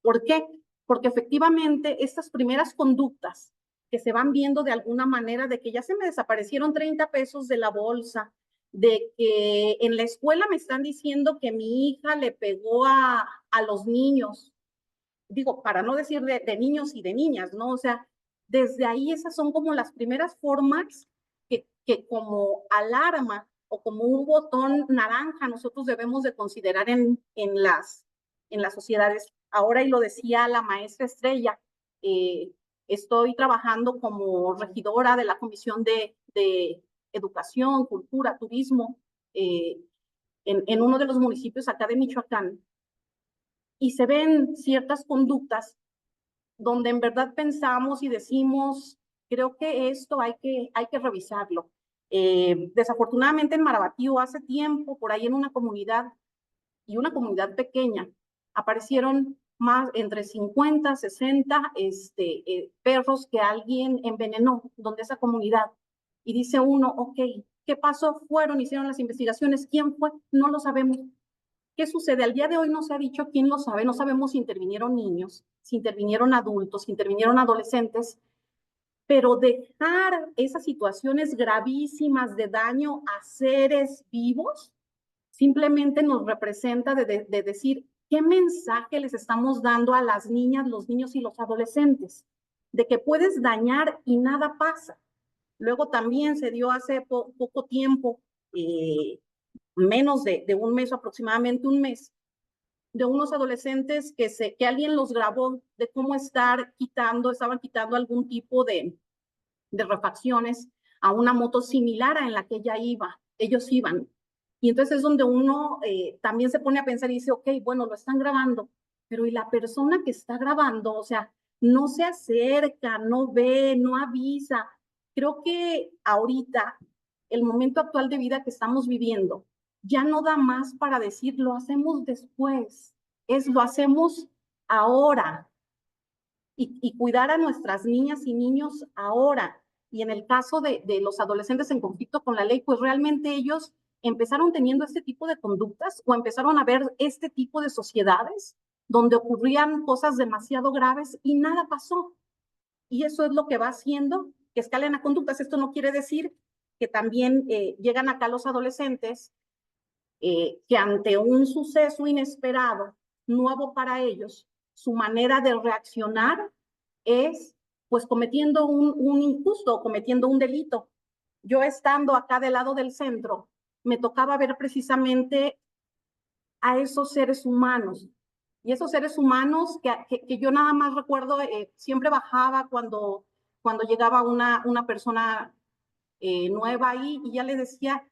¿Por qué? Porque efectivamente estas primeras conductas que se van viendo de alguna manera de que ya se me desaparecieron 30 pesos de la bolsa, de que en la escuela me están diciendo que mi hija le pegó a los niños, digo, para no decir de niños y de niñas, ¿no? O sea, desde ahí esas son como las primeras formas que como alarma o como un botón naranja nosotros debemos de considerar en las sociedades. Ahora, y lo decía la maestra Estrella, estoy trabajando como regidora de la Comisión de Educación, Cultura, Turismo, en uno de los municipios acá de Michoacán, y se ven ciertas conductas donde en verdad pensamos y decimos, creo que esto hay que revisarlo. Desafortunadamente en Marabatío hace tiempo, por ahí en una comunidad, y una comunidad pequeña, aparecieron más entre 50, 60 perros que alguien envenenó, donde esa comunidad. Y dice uno, ok, ¿qué pasó? Fueron, hicieron las investigaciones, ¿quién fue? No lo sabemos. ¿qué sucede? Al día de hoy no se ha dicho quién lo sabe, no sabemos si intervinieron niños, si intervinieron adultos, si intervinieron adolescentes, pero dejar esas situaciones gravísimas de daño a seres vivos simplemente nos representa de decir qué mensaje les estamos dando a las niñas, los niños y los adolescentes, de que puedes dañar y nada pasa. Luego también se dio hace poco tiempo, menos de un mes, aproximadamente un mes, de unos adolescentes que alguien los grabó de cómo estaban quitando algún tipo de refacciones a una moto similar a en la que ellos iban. Y entonces es donde uno también se pone a pensar y dice, ok, bueno, lo están grabando, pero ¿y la persona que está grabando? O sea, no se acerca, no ve, no avisa. Creo que ahorita, el momento actual de vida que estamos viviendo, ya no da más para decir, lo hacemos después, lo hacemos ahora. Y cuidar a nuestras niñas y niños ahora. Y en el caso de los adolescentes en conflicto con la ley, pues realmente ellos empezaron teniendo este tipo de conductas o empezaron a ver este tipo de sociedades donde ocurrían cosas demasiado graves y nada pasó. Y eso es lo que va haciendo que escalen a conductas. Esto no quiere decir que también llegan acá los adolescentes que ante un suceso inesperado, nuevo para ellos, su manera de reaccionar es pues cometiendo un injusto, cometiendo un delito. Yo estando acá del lado del centro, me tocaba ver precisamente a esos seres humanos. Y esos seres humanos que yo nada más recuerdo, siempre bajaba cuando llegaba una persona nueva ahí y ya le decía,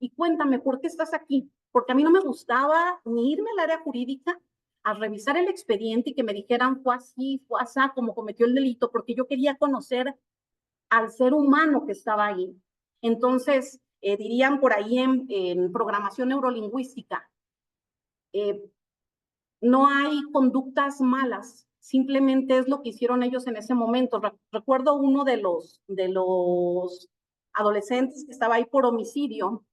y cuéntame, ¿por qué estás aquí? Porque a mí no me gustaba ni irme al área jurídica a revisar el expediente y que me dijeran fue así, fue así, como cometió el delito, porque yo quería conocer al ser humano que estaba ahí. Entonces, dirían por ahí en programación neurolingüística, no hay conductas malas, simplemente es lo que hicieron ellos en ese momento. Recuerdo uno de los adolescentes que estaba ahí por homicidio,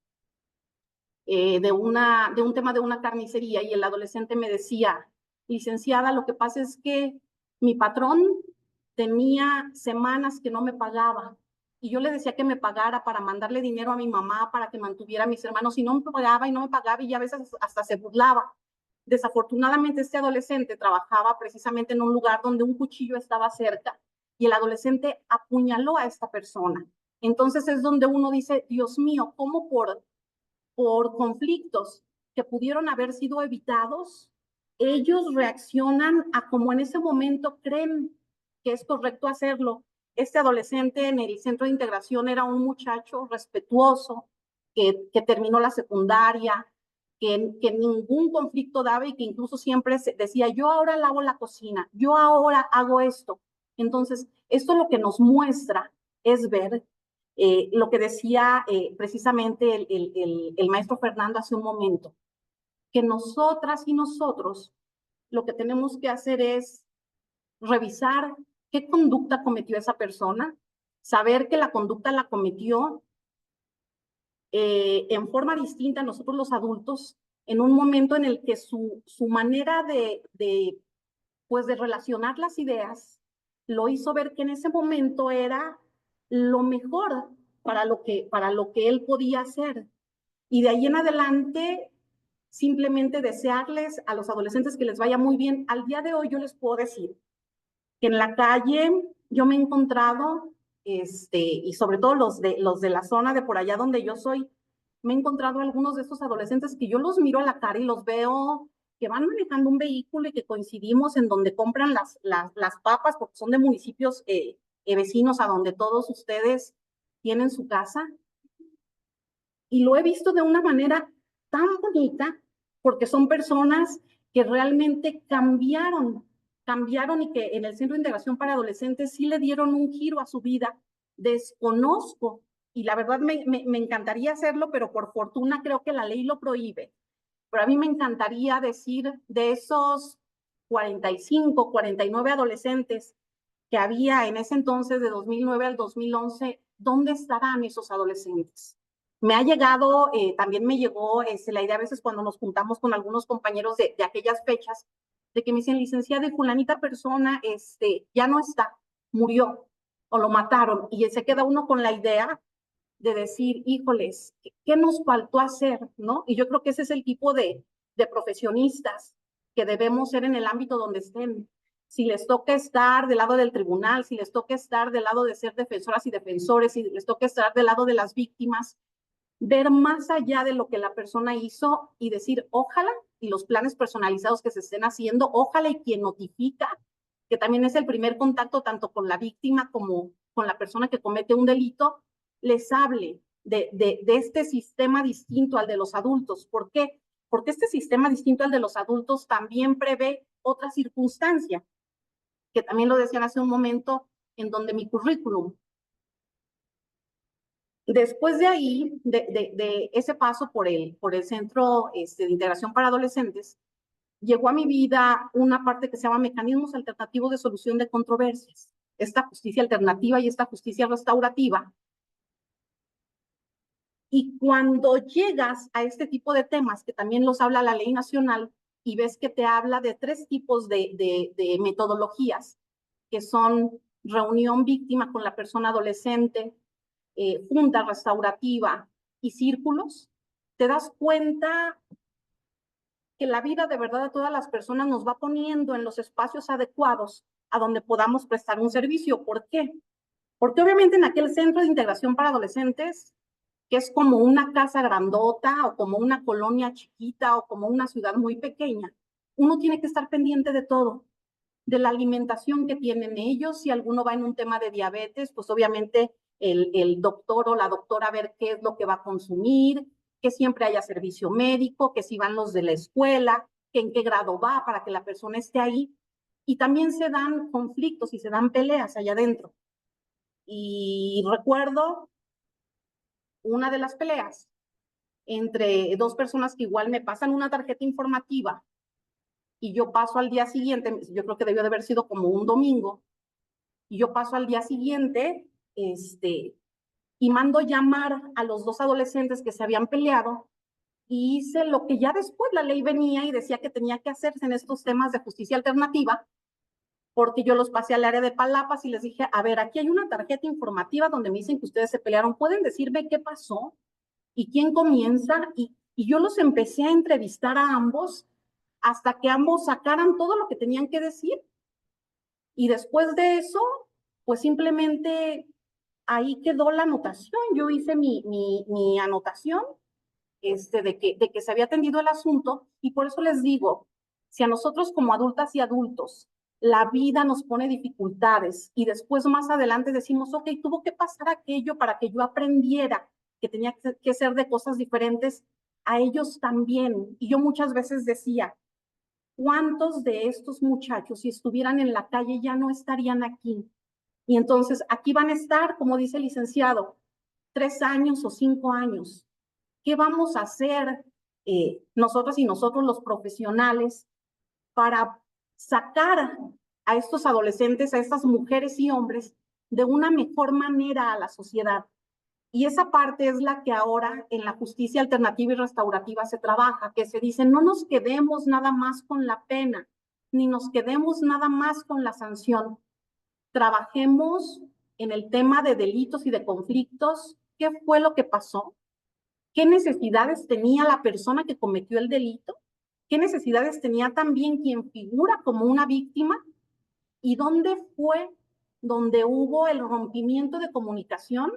de un tema de una carnicería, y el adolescente me decía, licenciada, lo que pasa es que mi patrón tenía semanas que no me pagaba y yo le decía que me pagara para mandarle dinero a mi mamá para que mantuviera a mis hermanos, y no me pagaba y no me pagaba y a veces hasta se burlaba. Desafortunadamente este adolescente trabajaba precisamente en un lugar donde un cuchillo estaba cerca y el adolescente apuñaló a esta persona. Entonces es donde uno dice, Dios mío, ¿cómo por conflictos que pudieron haber sido evitados, ellos reaccionan a como en ese momento creen que es correcto hacerlo? Este adolescente en el centro de integración era un muchacho respetuoso, que terminó la secundaria, que ningún conflicto daba y que incluso siempre decía, yo ahora lavo la cocina, yo ahora hago esto. Entonces, esto lo que nos muestra es ver lo que decía precisamente el maestro Fernando hace un momento, que nosotras y nosotros lo que tenemos que hacer es revisar qué conducta cometió esa persona, saber que la conducta la cometió en forma distinta a nosotros los adultos, en un momento en el que su manera pues de relacionar las ideas lo hizo ver que en ese momento era lo mejor para lo que él podía hacer. Y de ahí en adelante, simplemente desearles a los adolescentes que les vaya muy bien. Al día de hoy yo les puedo decir que en la calle yo me he encontrado, y sobre todo los de la zona de por allá donde yo soy, me he encontrado algunos de estos adolescentes que yo los miro a la cara y los veo que van manejando un vehículo y que coincidimos en donde compran las papas, porque son de municipios vecinos a donde todos ustedes tienen su casa. Y lo he visto de una manera tan bonita, porque son personas que realmente cambiaron y que en el Centro de Integración para Adolescentes sí le dieron un giro a su vida. Desconozco, y la verdad me encantaría hacerlo, pero por fortuna creo que la ley lo prohíbe. Pero a mí me encantaría decir de esos 45, 49 adolescentes que había en ese entonces, de 2009 al 2011, ¿dónde estarán esos adolescentes? Me ha llegado, también me llegó la idea a veces cuando nos juntamos con algunos compañeros de aquellas fechas, de que me dicen, licenciada, y fulanita persona ya no está, murió o lo mataron, y se queda uno con la idea de decir, híjoles, ¿qué nos faltó hacer? ¿No? Y yo creo que ese es el tipo de profesionistas que debemos ser en el ámbito donde estén. Si les toca estar del lado del tribunal, si les toca estar del lado de ser defensoras y defensores, si les toca estar del lado de las víctimas, ver más allá de lo que la persona hizo y decir, ojalá, y los planes personalizados que se estén haciendo, ojalá y quien notifica, que también es el primer contacto tanto con la víctima como con la persona que comete un delito, les hable de este sistema distinto al de los adultos. ¿Por qué? Porque este sistema distinto al de los adultos también prevé otra circunstancia, que también lo decían hace un momento, en donde mi currículum, después de ahí, de ese paso por el Centro de Integración para Adolescentes, llegó a mi vida una parte que se llama Mecanismos Alternativos de Solución de Controversias. Esta justicia alternativa y esta justicia restaurativa. Y cuando llegas a este tipo de temas, que también los habla la ley nacional, y ves que te habla de 3 tipos de metodologías, que son reunión víctima con la persona adolescente, junta restaurativa y círculos, te das cuenta que la vida de verdad de todas las personas nos va poniendo en los espacios adecuados a donde podamos prestar un servicio. ¿Por qué? Porque obviamente en aquel centro de integración para adolescentes, que es como una casa grandota o como una colonia chiquita o como una ciudad muy pequeña, uno tiene que estar pendiente de todo, de la alimentación que tienen ellos. Si alguno va en un tema de diabetes, pues obviamente el doctor o la doctora a ver qué es lo que va a consumir, que siempre haya servicio médico, que si van los de la escuela, que en qué grado va para que la persona esté ahí. Y también se dan conflictos y se dan peleas allá adentro. Y recuerdo una de las peleas entre 2 personas que igual me pasan una tarjeta informativa y yo paso al día siguiente, yo creo que debió de haber sido como un domingo, y yo paso al día siguiente, y mando llamar a los 2 adolescentes que se habían peleado, y hice lo que ya después la ley venía y decía que tenía que hacerse en estos temas de justicia alternativa, porque yo los pasé al área de Palapas y les dije, a ver, aquí hay una tarjeta informativa donde me dicen que ustedes se pelearon, ¿pueden decirme qué pasó? ¿Y quién comienza? Y yo los empecé a entrevistar a ambos hasta que ambos sacaran todo lo que tenían que decir. Y después de eso, pues simplemente ahí quedó la anotación. Yo hice mi anotación de que se había atendido el asunto, y por eso les digo, si a nosotros como adultas y adultos la vida nos pone dificultades y después más adelante decimos, ok, tuvo que pasar aquello para que yo aprendiera que tenía que ser de cosas diferentes, a ellos también. Y yo muchas veces decía, ¿cuántos de estos muchachos, si estuvieran en la calle, ya no estarían aquí? Y entonces aquí van a estar, como dice el licenciado, 3 años o 5 años. ¿Qué vamos a hacer nosotras y nosotros los profesionales para sacar a estos adolescentes, a estas mujeres y hombres, de una mejor manera a la sociedad? Y esa parte es la que ahora en la justicia alternativa y restaurativa se trabaja, que se dice, no nos quedemos nada más con la pena, ni nos quedemos nada más con la sanción. Trabajemos en el tema de delitos y de conflictos. ¿Qué fue lo que pasó? ¿Qué necesidades tenía la persona que cometió el delito? ¿Qué necesidades tenía también quien figura como una víctima? ¿Y dónde fue donde hubo el rompimiento de comunicación,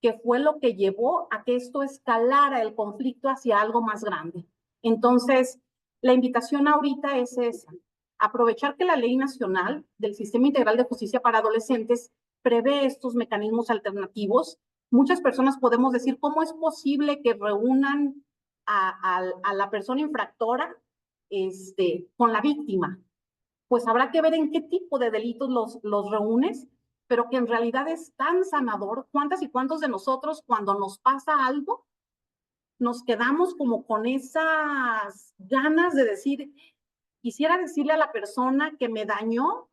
que fue lo que llevó a que esto escalara el conflicto hacia algo más grande? Entonces, la invitación ahorita es esa: aprovechar que la Ley Nacional del Sistema Integral de Justicia para Adolescentes prevé estos mecanismos alternativos. Muchas personas podemos decir, ¿cómo es posible que reúnan a la persona infractora con la víctima? Pues habrá que ver en qué tipo de delitos los reúnes, pero que en realidad es tan sanador. ¿Cuántas y cuántos de nosotros, cuando nos pasa algo, nos quedamos como con esas ganas de decir, quisiera decirle a la persona que me dañó,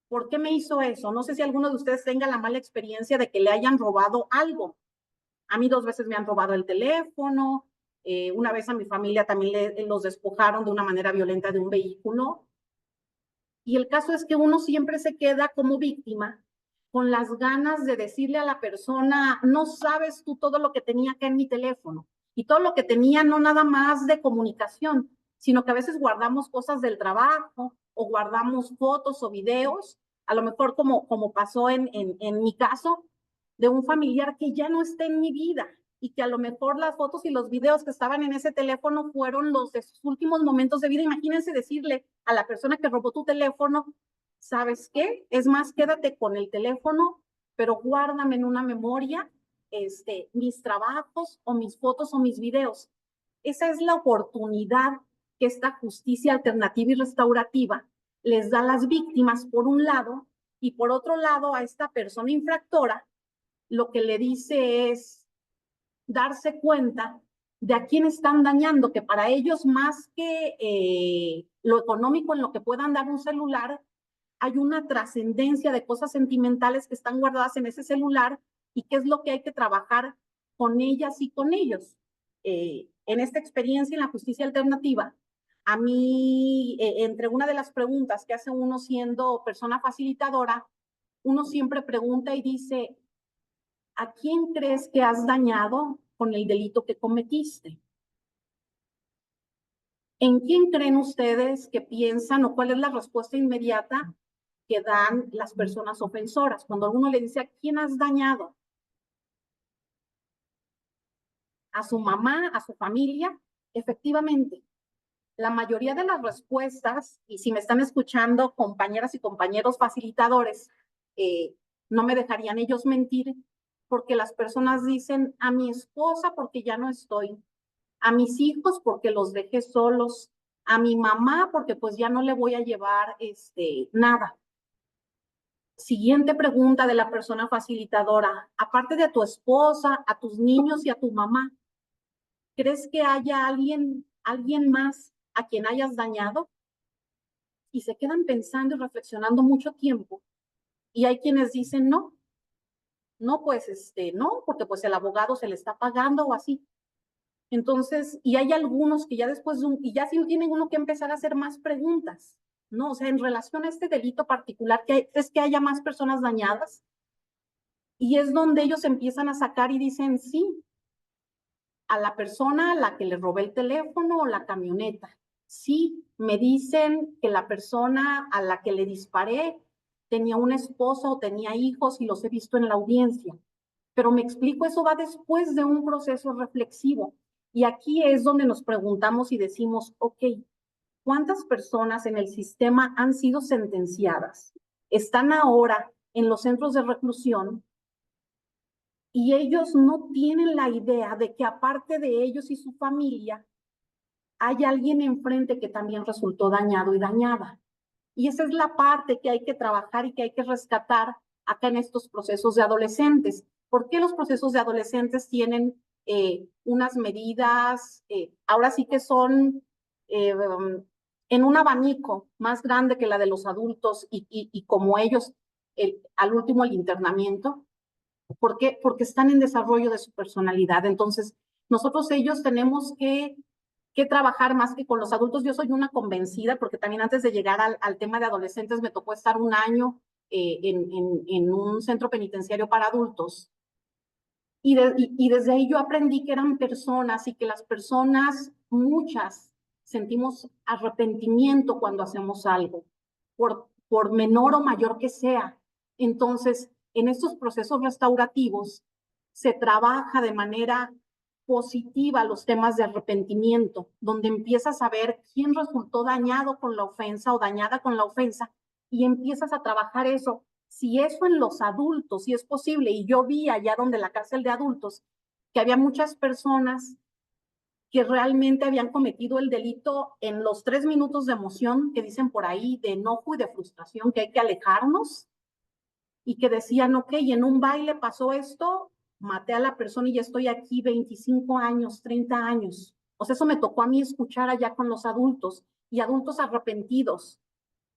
¿por qué me hizo eso? No sé si alguno de ustedes tenga la mala experiencia de que le hayan robado algo. A mí 2 veces me han robado el teléfono, una vez a mi familia también los despojaron de una manera violenta de un vehículo. Y el caso es que uno siempre se queda como víctima con las ganas de decirle a la persona, no sabes tú todo lo que tenía acá en mi teléfono. Y todo lo que tenía no nada más de comunicación, sino que a veces guardamos cosas del trabajo o guardamos fotos o videos, a lo mejor como pasó en mi caso, de un familiar que ya no está en mi vida y que a lo mejor las fotos y los videos que estaban en ese teléfono fueron los de sus últimos momentos de vida. Imagínense decirle a la persona que robó tu teléfono, ¿sabes qué? Es más, quédate con el teléfono, pero guárdame en una memoria mis trabajos o mis fotos o mis videos. Esa es la oportunidad que esta justicia alternativa y restaurativa les da a las víctimas por un lado, y por otro lado a esta persona infractora lo que le dice es darse cuenta de a quién están dañando, que para ellos más que lo económico en lo que puedan dar un celular, hay una trascendencia de cosas sentimentales que están guardadas en ese celular y qué es lo que hay que trabajar con ellas y con ellos. En esta experiencia en la justicia alternativa, a mí, entre una de las preguntas que hace uno siendo persona facilitadora, uno siempre pregunta y dice, ¿a quién crees que has dañado con el delito que cometiste? ¿En quién creen ustedes que piensan o cuál es la respuesta inmediata que dan las personas ofensoras? Cuando uno le dice, ¿a quién has dañado? ¿A su mamá, a su familia? Efectivamente, la mayoría de las respuestas, y si me están escuchando compañeras y compañeros facilitadores, no me dejarían ellos mentir, porque las personas dicen a mi esposa porque ya no estoy, a mis hijos porque los dejé solos, a mi mamá porque pues ya no le voy a llevar nada. Siguiente pregunta de la persona facilitadora, aparte de a tu esposa, a tus niños y a tu mamá, ¿crees que haya alguien más a quien hayas dañado? Y se quedan pensando y reflexionando mucho tiempo. Y hay quienes dicen no, pues no, porque pues el abogado se le está pagando o así. Entonces, y hay algunos que ya después, y ya sí tienen uno que empezar a hacer más preguntas, ¿no? O sea, en relación a este delito particular, ¿crees que haya más personas dañadas? Y es donde ellos empiezan a sacar y dicen, sí, a la persona a la que le robé el teléfono o la camioneta. Sí, me dicen que la persona a la que le disparé tenía una esposa o tenía hijos y los he visto en la audiencia. Pero me explico, eso va después de un proceso reflexivo. Y aquí es donde nos preguntamos y decimos, ok, ¿cuántas personas en el sistema han sido sentenciadas? Están ahora en los centros de reclusión y ellos no tienen la idea de que aparte de ellos y su familia, hay alguien enfrente que también resultó dañado y dañada. Y esa es la parte que hay que trabajar y que hay que rescatar acá en estos procesos de adolescentes. ¿Por qué los procesos de adolescentes tienen unas medidas, ahora sí que son en un abanico más grande que la de los adultos y como ellos, al último el internamiento? ¿Por qué? Porque están en desarrollo de su personalidad. Entonces, nosotros ellos tenemos que trabajar más que con los adultos. Yo soy una convencida, porque también antes de llegar al tema de adolescentes me tocó estar un año en un centro penitenciario para adultos. Y desde ahí yo aprendí que eran personas y que las personas, muchas, sentimos arrepentimiento cuando hacemos algo, por menor o mayor que sea. Entonces, en estos procesos restaurativos se trabaja de manera positiva los temas de arrepentimiento, donde empiezas a ver quién resultó dañado con la ofensa o dañada con la ofensa y empiezas a trabajar eso. Si eso en los adultos, si es posible, y yo vi allá donde la cárcel de adultos, que había muchas personas que realmente habían cometido el delito en los 3 minutos de emoción que dicen por ahí, de enojo y de frustración, que hay que alejarnos, y que decían, ok, en un baile pasó esto, maté a la persona y ya estoy aquí 25 años, 30 años. O sea, eso me tocó a mí escuchar allá con los adultos y adultos arrepentidos.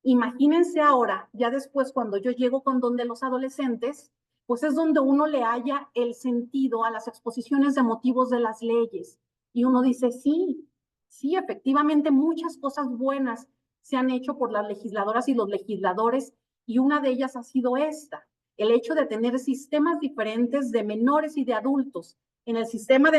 Imagínense ahora, ya después cuando yo llego con donde los adolescentes, pues es donde uno le halla el sentido a las exposiciones de motivos de las leyes. Y uno dice, sí, sí, efectivamente muchas cosas buenas se han hecho por las legisladoras y los legisladores, y una de ellas ha sido esta, el hecho de tener sistemas diferentes de menores y de adultos. En el sistema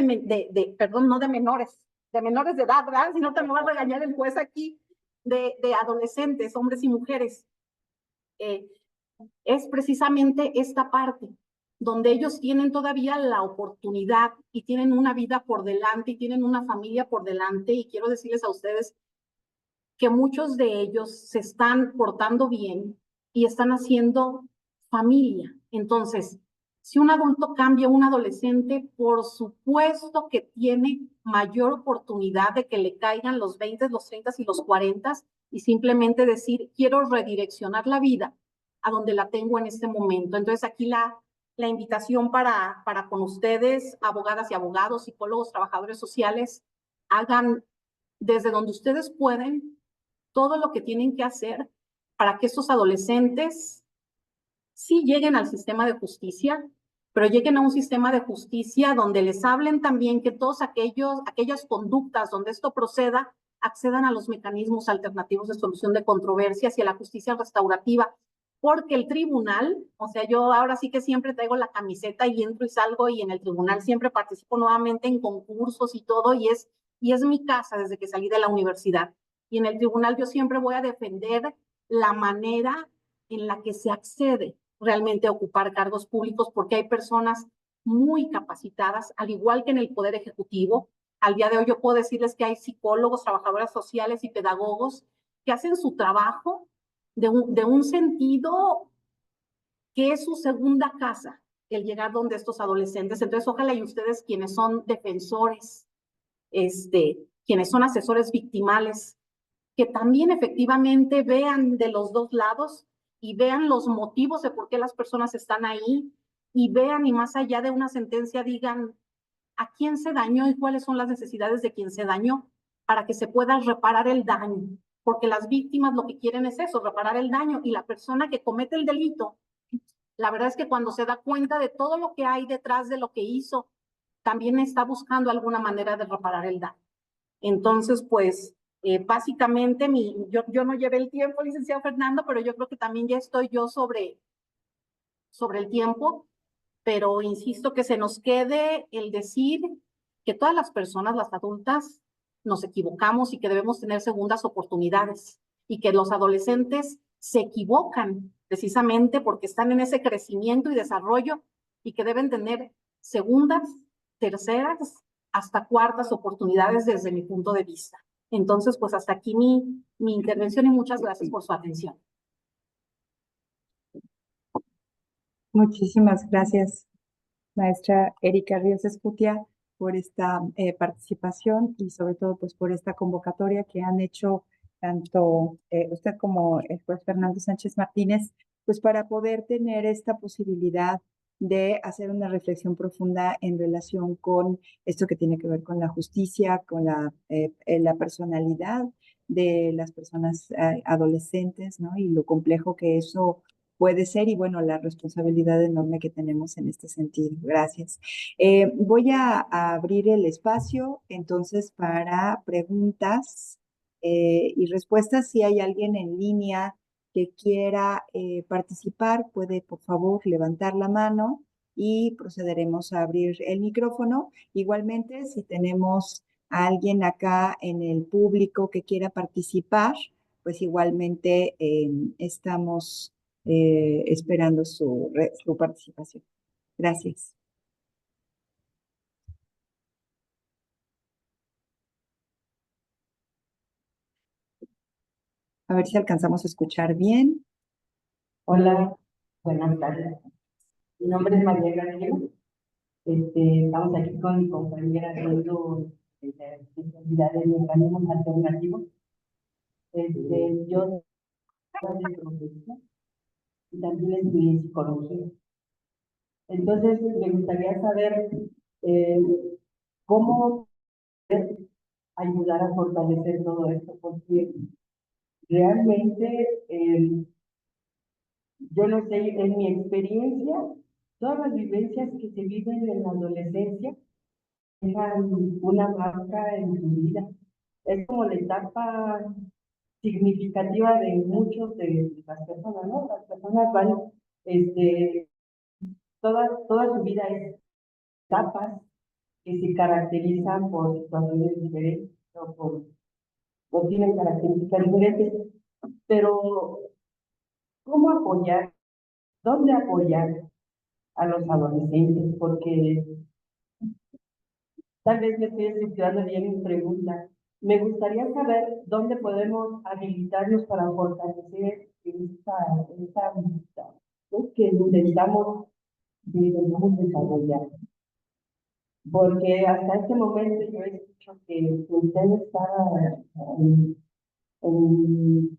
perdón, no de menores de edad, ¿verdad? Si no te me va a regañar el juez aquí, de adolescentes, hombres y mujeres. Es precisamente esta parte, donde ellos tienen todavía la oportunidad y tienen una vida por delante y tienen una familia por delante. Y quiero decirles a ustedes que muchos de ellos se están portando bien y están haciendo familia. Entonces, si un adulto cambia a un adolescente, por supuesto que tiene mayor oportunidad de que le caigan los 20, los 30 y los 40 y simplemente decir, quiero redireccionar la vida a donde la tengo en este momento. Entonces, aquí la invitación para con ustedes, abogadas y abogados, psicólogos, trabajadores sociales, hagan desde donde ustedes pueden todo lo que tienen que hacer para que estos adolescentes sí lleguen al sistema de justicia, pero lleguen a un sistema de justicia donde les hablen también que todos aquellas conductas donde esto proceda, accedan a los mecanismos alternativos de solución de controversias y a la justicia restaurativa, porque el tribunal, o sea, yo ahora sí que siempre traigo la camiseta y entro y salgo, y en el tribunal siempre participo nuevamente en concursos y todo, y es mi casa desde que salí de la universidad. Y en el tribunal yo siempre voy a defender la manera en la que se accede realmente a ocupar cargos públicos, porque hay personas muy capacitadas, al igual que en el Poder Ejecutivo. Al día de hoy yo puedo decirles que hay psicólogos, trabajadoras sociales y pedagogos que hacen su trabajo de un sentido que es su segunda casa, el llegar donde estos adolescentes. Entonces, ojalá y ustedes, quienes son defensores, quienes son asesores victimales, que también efectivamente vean de los dos lados y vean los motivos de por qué las personas están ahí, y vean, y más allá de una sentencia, digan a quién se dañó y cuáles son las necesidades de quien se dañó, para que se pueda reparar el daño, porque las víctimas lo que quieren es eso, reparar el daño, y la persona que comete el delito, la verdad es que cuando se da cuenta de todo lo que hay detrás de lo que hizo, también está buscando alguna manera de reparar el daño. Entonces, pues, básicamente, yo no llevé el tiempo, licenciado Fernando, pero yo creo que también ya estoy yo sobre el tiempo, pero insisto que se nos quede el decir que todas las personas, las adultas, nos equivocamos y que debemos tener segundas oportunidades, y que los adolescentes se equivocan precisamente porque están en ese crecimiento y desarrollo, y que deben tener segundas, terceras, hasta cuartas oportunidades desde mi punto de vista. Entonces, pues hasta aquí mi intervención, y muchas gracias por su atención. Muchísimas gracias, maestra Erika Ríos Escutia, por esta participación y sobre todo pues por esta convocatoria que han hecho tanto usted como el juez Fernando Sánchez Martínez, pues para poder tener esta posibilidad de hacer una reflexión profunda en relación con esto que tiene que ver con la justicia, con la personalidad de las personas adolescentes, ¿no? Y lo complejo que eso puede ser, y bueno, la responsabilidad enorme que tenemos en este sentido. Gracias. Voy a abrir el espacio entonces para preguntas y respuestas. Si hay alguien en línea que quiera participar, puede por favor levantar la mano y procederemos a abrir el micrófono. Igualmente, si tenemos a alguien acá en el público que quiera participar, pues igualmente estamos esperando su participación. Gracias. A ver si alcanzamos a escuchar bien. Hola, buenas tardes. Mi nombre es María García. Estamos aquí con mi compañera haciendo la especialidad de mecanismos alternativos. Yo soy de profesión y también estudié psicología. Entonces, me gustaría saber cómo ayudar a fortalecer todo esto, porque realmente yo no sé, en mi experiencia, todas las vivencias que se viven en la adolescencia dejan una marca en tu vida. Es como la etapa significativa de muchos de las personas, ¿no? Las personas van, este, toda su vida es etapas que se caracterizan por situaciones diferentes o tienen características diferentes, pero ¿cómo apoyar? ¿Dónde apoyar a los adolescentes? Porque tal vez me estoy estructurando bien mi pregunta. Me gustaría saber dónde podemos habilitarnos para fortalecer esta habilidad, ¿no? Que intentamos desarrollar. Porque hasta este momento yo he dicho que usted está en, en,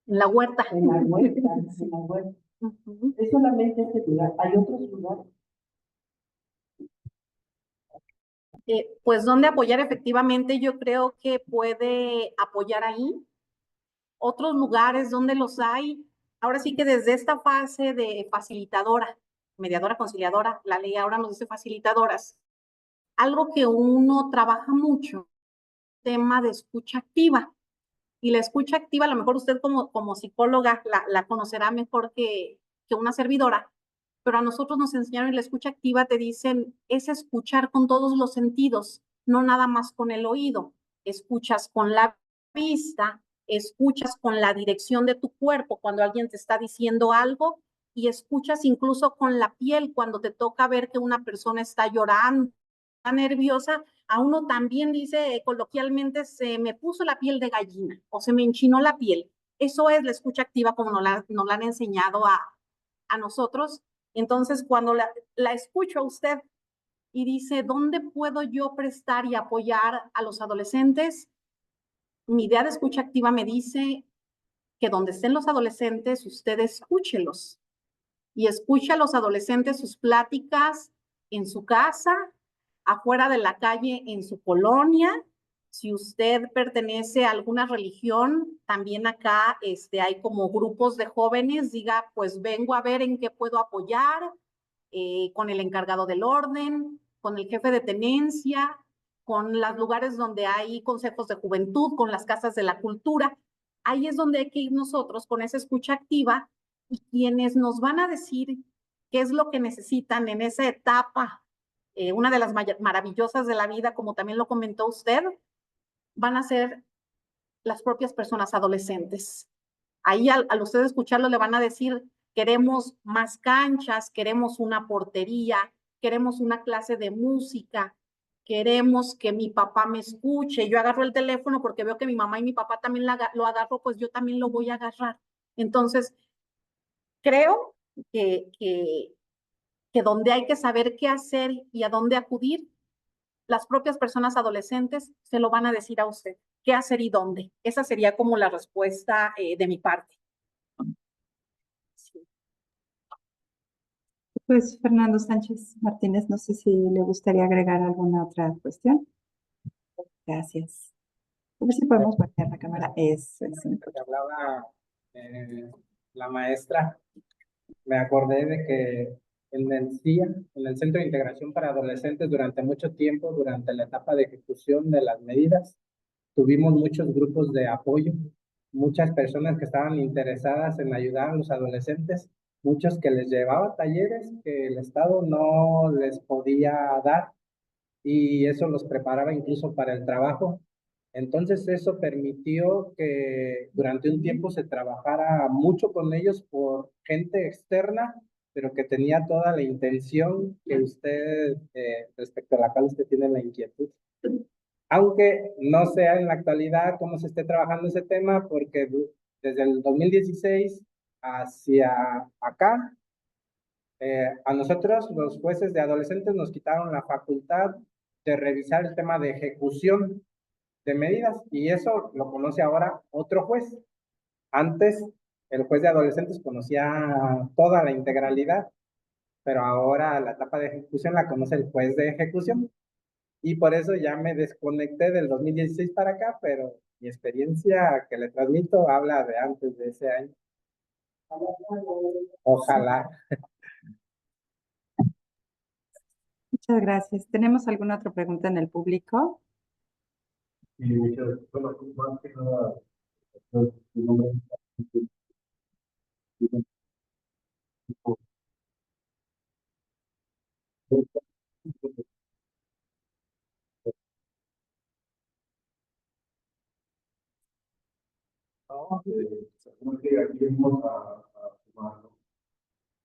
La huerta. en la huerta, en la huerta. Es solamente ese lugar, hay otros lugares. Pues dónde apoyar efectivamente, yo creo que puede apoyar ahí. Otros lugares donde los hay, ahora sí que desde esta fase de facilitadora, mediadora, conciliadora, la ley ahora nos dice facilitadoras. Algo que uno trabaja mucho, tema de escucha activa. Y la escucha activa, a lo mejor usted como psicóloga la conocerá mejor que una servidora, pero a nosotros nos enseñaron en la escucha activa, te dicen, es escuchar con todos los sentidos, no nada más con el oído. Escuchas con la vista, escuchas con la dirección de tu cuerpo cuando alguien te está diciendo algo y escuchas incluso con la piel cuando te toca ver que una persona está llorando, está nerviosa. A uno también dice coloquialmente, se me puso la piel de gallina o se me enchinó la piel. Eso es la escucha activa como nos la han enseñado a nosotros. Entonces, cuando la escucho a usted y dice, ¿dónde puedo yo prestar y apoyar a los adolescentes? Mi idea de escucha activa me dice que donde estén los adolescentes, usted escúchelos y escucha a los adolescentes sus pláticas en su casa, afuera de la calle, en su colonia. Si usted pertenece a alguna religión, también acá hay como grupos de jóvenes, diga, pues vengo a ver en qué puedo apoyar, con el encargado del orden, con el jefe de tenencia, con los lugares donde hay consejos de juventud, con las casas de la cultura. Ahí es donde hay que ir nosotros con esa escucha activa y quienes nos van a decir qué es lo que necesitan en esa etapa, una de las maravillosas de la vida, como también lo comentó usted, van a ser las propias personas adolescentes. Ahí al usted escucharlo le van a decir, queremos más canchas, queremos una portería, queremos una clase de música, queremos que mi papá me escuche. Yo agarro el teléfono porque veo que mi mamá y mi papá también lo agarro, pues yo también lo voy a agarrar. Entonces, creo que donde hay que saber qué hacer y a dónde acudir, las propias personas adolescentes se lo van a decir a usted, qué hacer y dónde. Esa sería como la respuesta de mi parte. Sí. Pues Fernando Sánchez Martínez, no sé si le gustaría agregar alguna otra cuestión. Gracias. A ver si podemos voltear la cámara. Eso es. Que hablaba la maestra, me acordé de que en el CIA, en el Centro de Integración para Adolescentes, durante mucho tiempo, durante la etapa de ejecución de las medidas, tuvimos muchos grupos de apoyo, muchas personas que estaban interesadas en ayudar a los adolescentes, muchos que les llevaba talleres que el Estado no les podía dar y eso los preparaba incluso para el trabajo. Entonces eso permitió que durante un tiempo se trabajara mucho con ellos por gente externa, pero que tenía toda la intención que usted, respecto a la cual usted tiene la inquietud. Aunque no sea en la actualidad cómo se esté trabajando ese tema, porque desde el 2016 hacia acá, a nosotros, los jueces de adolescentes, nos quitaron la facultad de revisar el tema de ejecución de medidas y eso lo conoce ahora otro juez. Antes, el juez de adolescentes conocía toda la integralidad, pero ahora la etapa de ejecución la conoce el juez de ejecución. Y por eso ya me desconecté del 2016 para acá, pero mi experiencia que le transmito habla de antes de ese año. Ojalá. Muchas gracias. ¿Tenemos alguna otra pregunta en el público? Y bueno, más que nada, mi nombre es seguramente aquí venimos a sumarnos.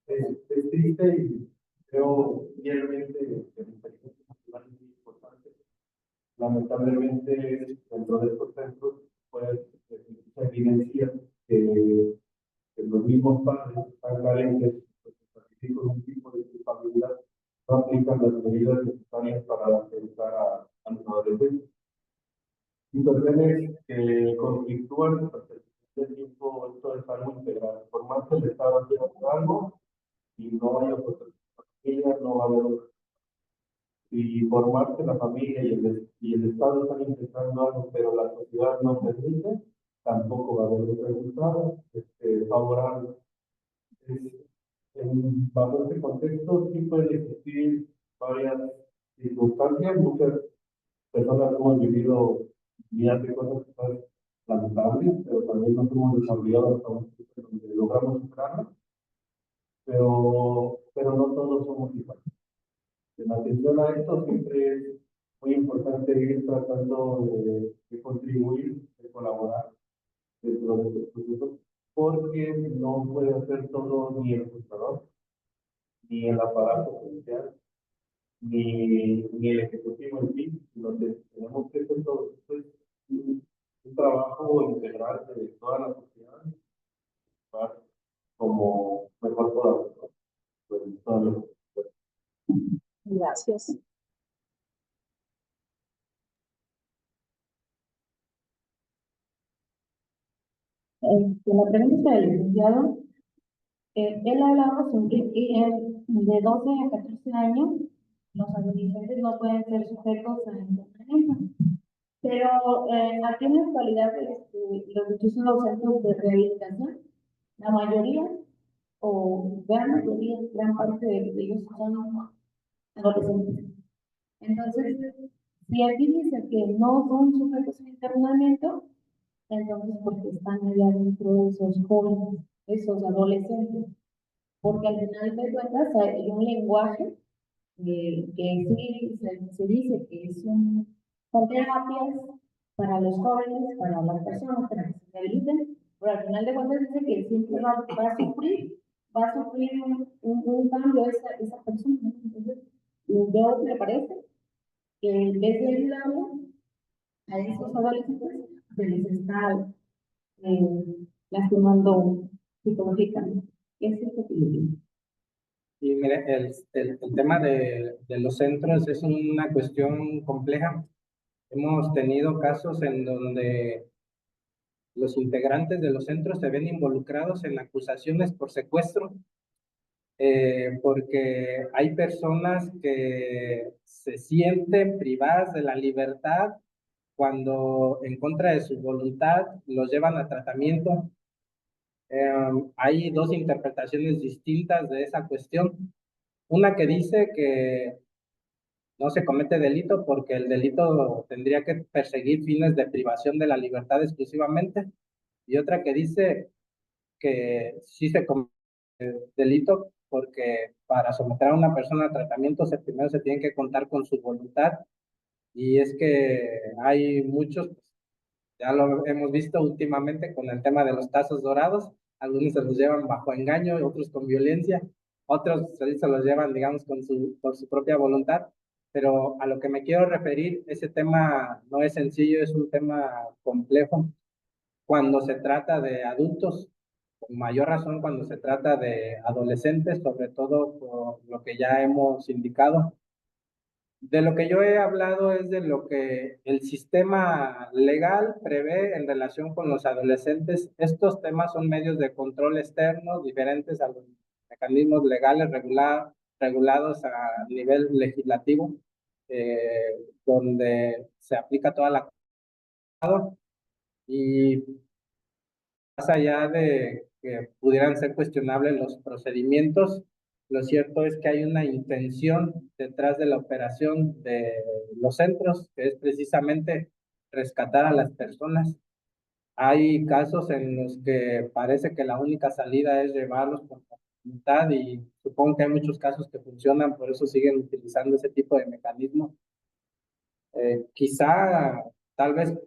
Es triste y creo fielmente que la inteligencia emocional es muy importante. Lamentablemente, dentro de estos centros, pues, se evidencia que los mismos padres están carentes, pues, con un tipo de culpabilidad, no aplican las medidas necesarias para educar a los adolescentes. Situaciones que conflictúan hasta el tiempo, esto es algo integral. Por más que el Estado haga algo, y no hay otra familia, no va a haber otra. Y por más que la familia y el Estado están intentando algo, pero la sociedad no permite, tampoco va a haber un resultado favorable. Bajo este contexto, sí pueden existir varias circunstancias. Muchas personas hemos vivido días de cosas que son lamentables, pero también nos hemos desarrollado hasta un punto donde logramos superarlas, pero no todos somos iguales. En atención a esto, siempre es muy importante ir tratando de contribuir, de colaborar dentro de estos procesos, porque no puede hacer todo ni el juzgador, ni el aparato judicial, ni el ejecutivo en sí, sino que tenemos que hacer todo. Esto es un trabajo integral de toda la sociedad para como mejor podamos. Pues, Gracias. La pregunta del licenciado, él hablaba sobre que de 12 a 14 años los adolescentes no pueden ser sujetos a entrenamiento. Pero aquí en la actualidad los muchachos en los centros de rehabilitación, la mayoría o gran mayoría, gran parte de ellos son adolescentes. Entonces, si aquí dice que no son sujetos a internamiento, entonces porque están allá dentro de esos jóvenes, esos adolescentes, porque al final de cuentas hay un lenguaje que sí se dice que son terapias para los jóvenes, para las personas, para que se rehabiliten, pero al final de cuentas dice que siempre va a sufrir un cambio esa persona. Entonces, yo me parece que en vez de ayudarle a esos adolescentes, se les está lastimando psicológicamente. Eso es lo que yo digo. Y mire, el tema de los centros es una cuestión compleja. Hemos tenido casos en donde los integrantes de los centros se ven involucrados en acusaciones por secuestro, porque hay personas que se sienten privadas de la libertad cuando en contra de su voluntad los llevan a tratamiento. Hay dos interpretaciones distintas de esa cuestión. Una que dice que no se comete delito porque el delito tendría que perseguir fines de privación de la libertad exclusivamente, y otra que dice que sí se comete delito porque para someter a una persona a tratamiento primero se tiene que contar con su voluntad, y es que hay muchos, ya lo hemos visto últimamente con el tema de los tazos dorados, algunos se los llevan bajo engaño, otros con violencia, otros se los llevan, digamos, por su propia voluntad. Pero a lo que me quiero referir, ese tema no es sencillo, es un tema complejo. Cuando se trata de adultos, con mayor razón cuando se trata de adolescentes, sobre todo por lo que ya hemos indicado. De lo que yo he hablado es de lo que el sistema legal prevé en relación con los adolescentes. Estos temas son medios de control externos diferentes a los mecanismos legales regulados a nivel legislativo, donde se aplica toda la... Y más allá de que pudieran ser cuestionables los procedimientos, Lo cierto es que hay una intención detrás de la operación de los centros, que es precisamente rescatar a las personas. Hay casos en los que parece que la única salida es llevarlos por voluntad y supongo que hay muchos casos que funcionan, por eso siguen utilizando ese tipo de mecanismos. Quizá, tal vez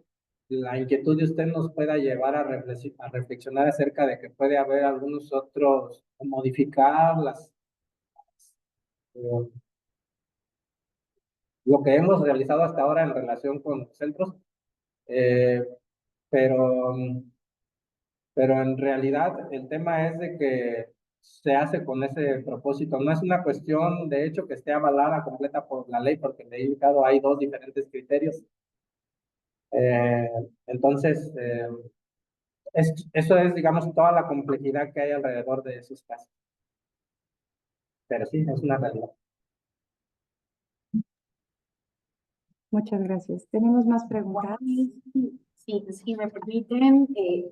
la inquietud de usted nos pueda llevar a reflexionar acerca de que puede haber algunos otros, o modificar eh, lo que hemos realizado hasta ahora en relación con los centros, eh, pero, pero en realidad el tema es de que se hace con ese propósito. No es una cuestión, de hecho, que esté avalada completa por la ley, porque en el indicado hay dos diferentes criterios. Eh, entonces, eso es, digamos, toda la complejidad que hay alrededor de esos casos. Pero sí, es una realidad. Muchas gracias. ¿Tenemos más preguntas? Sí, si me permiten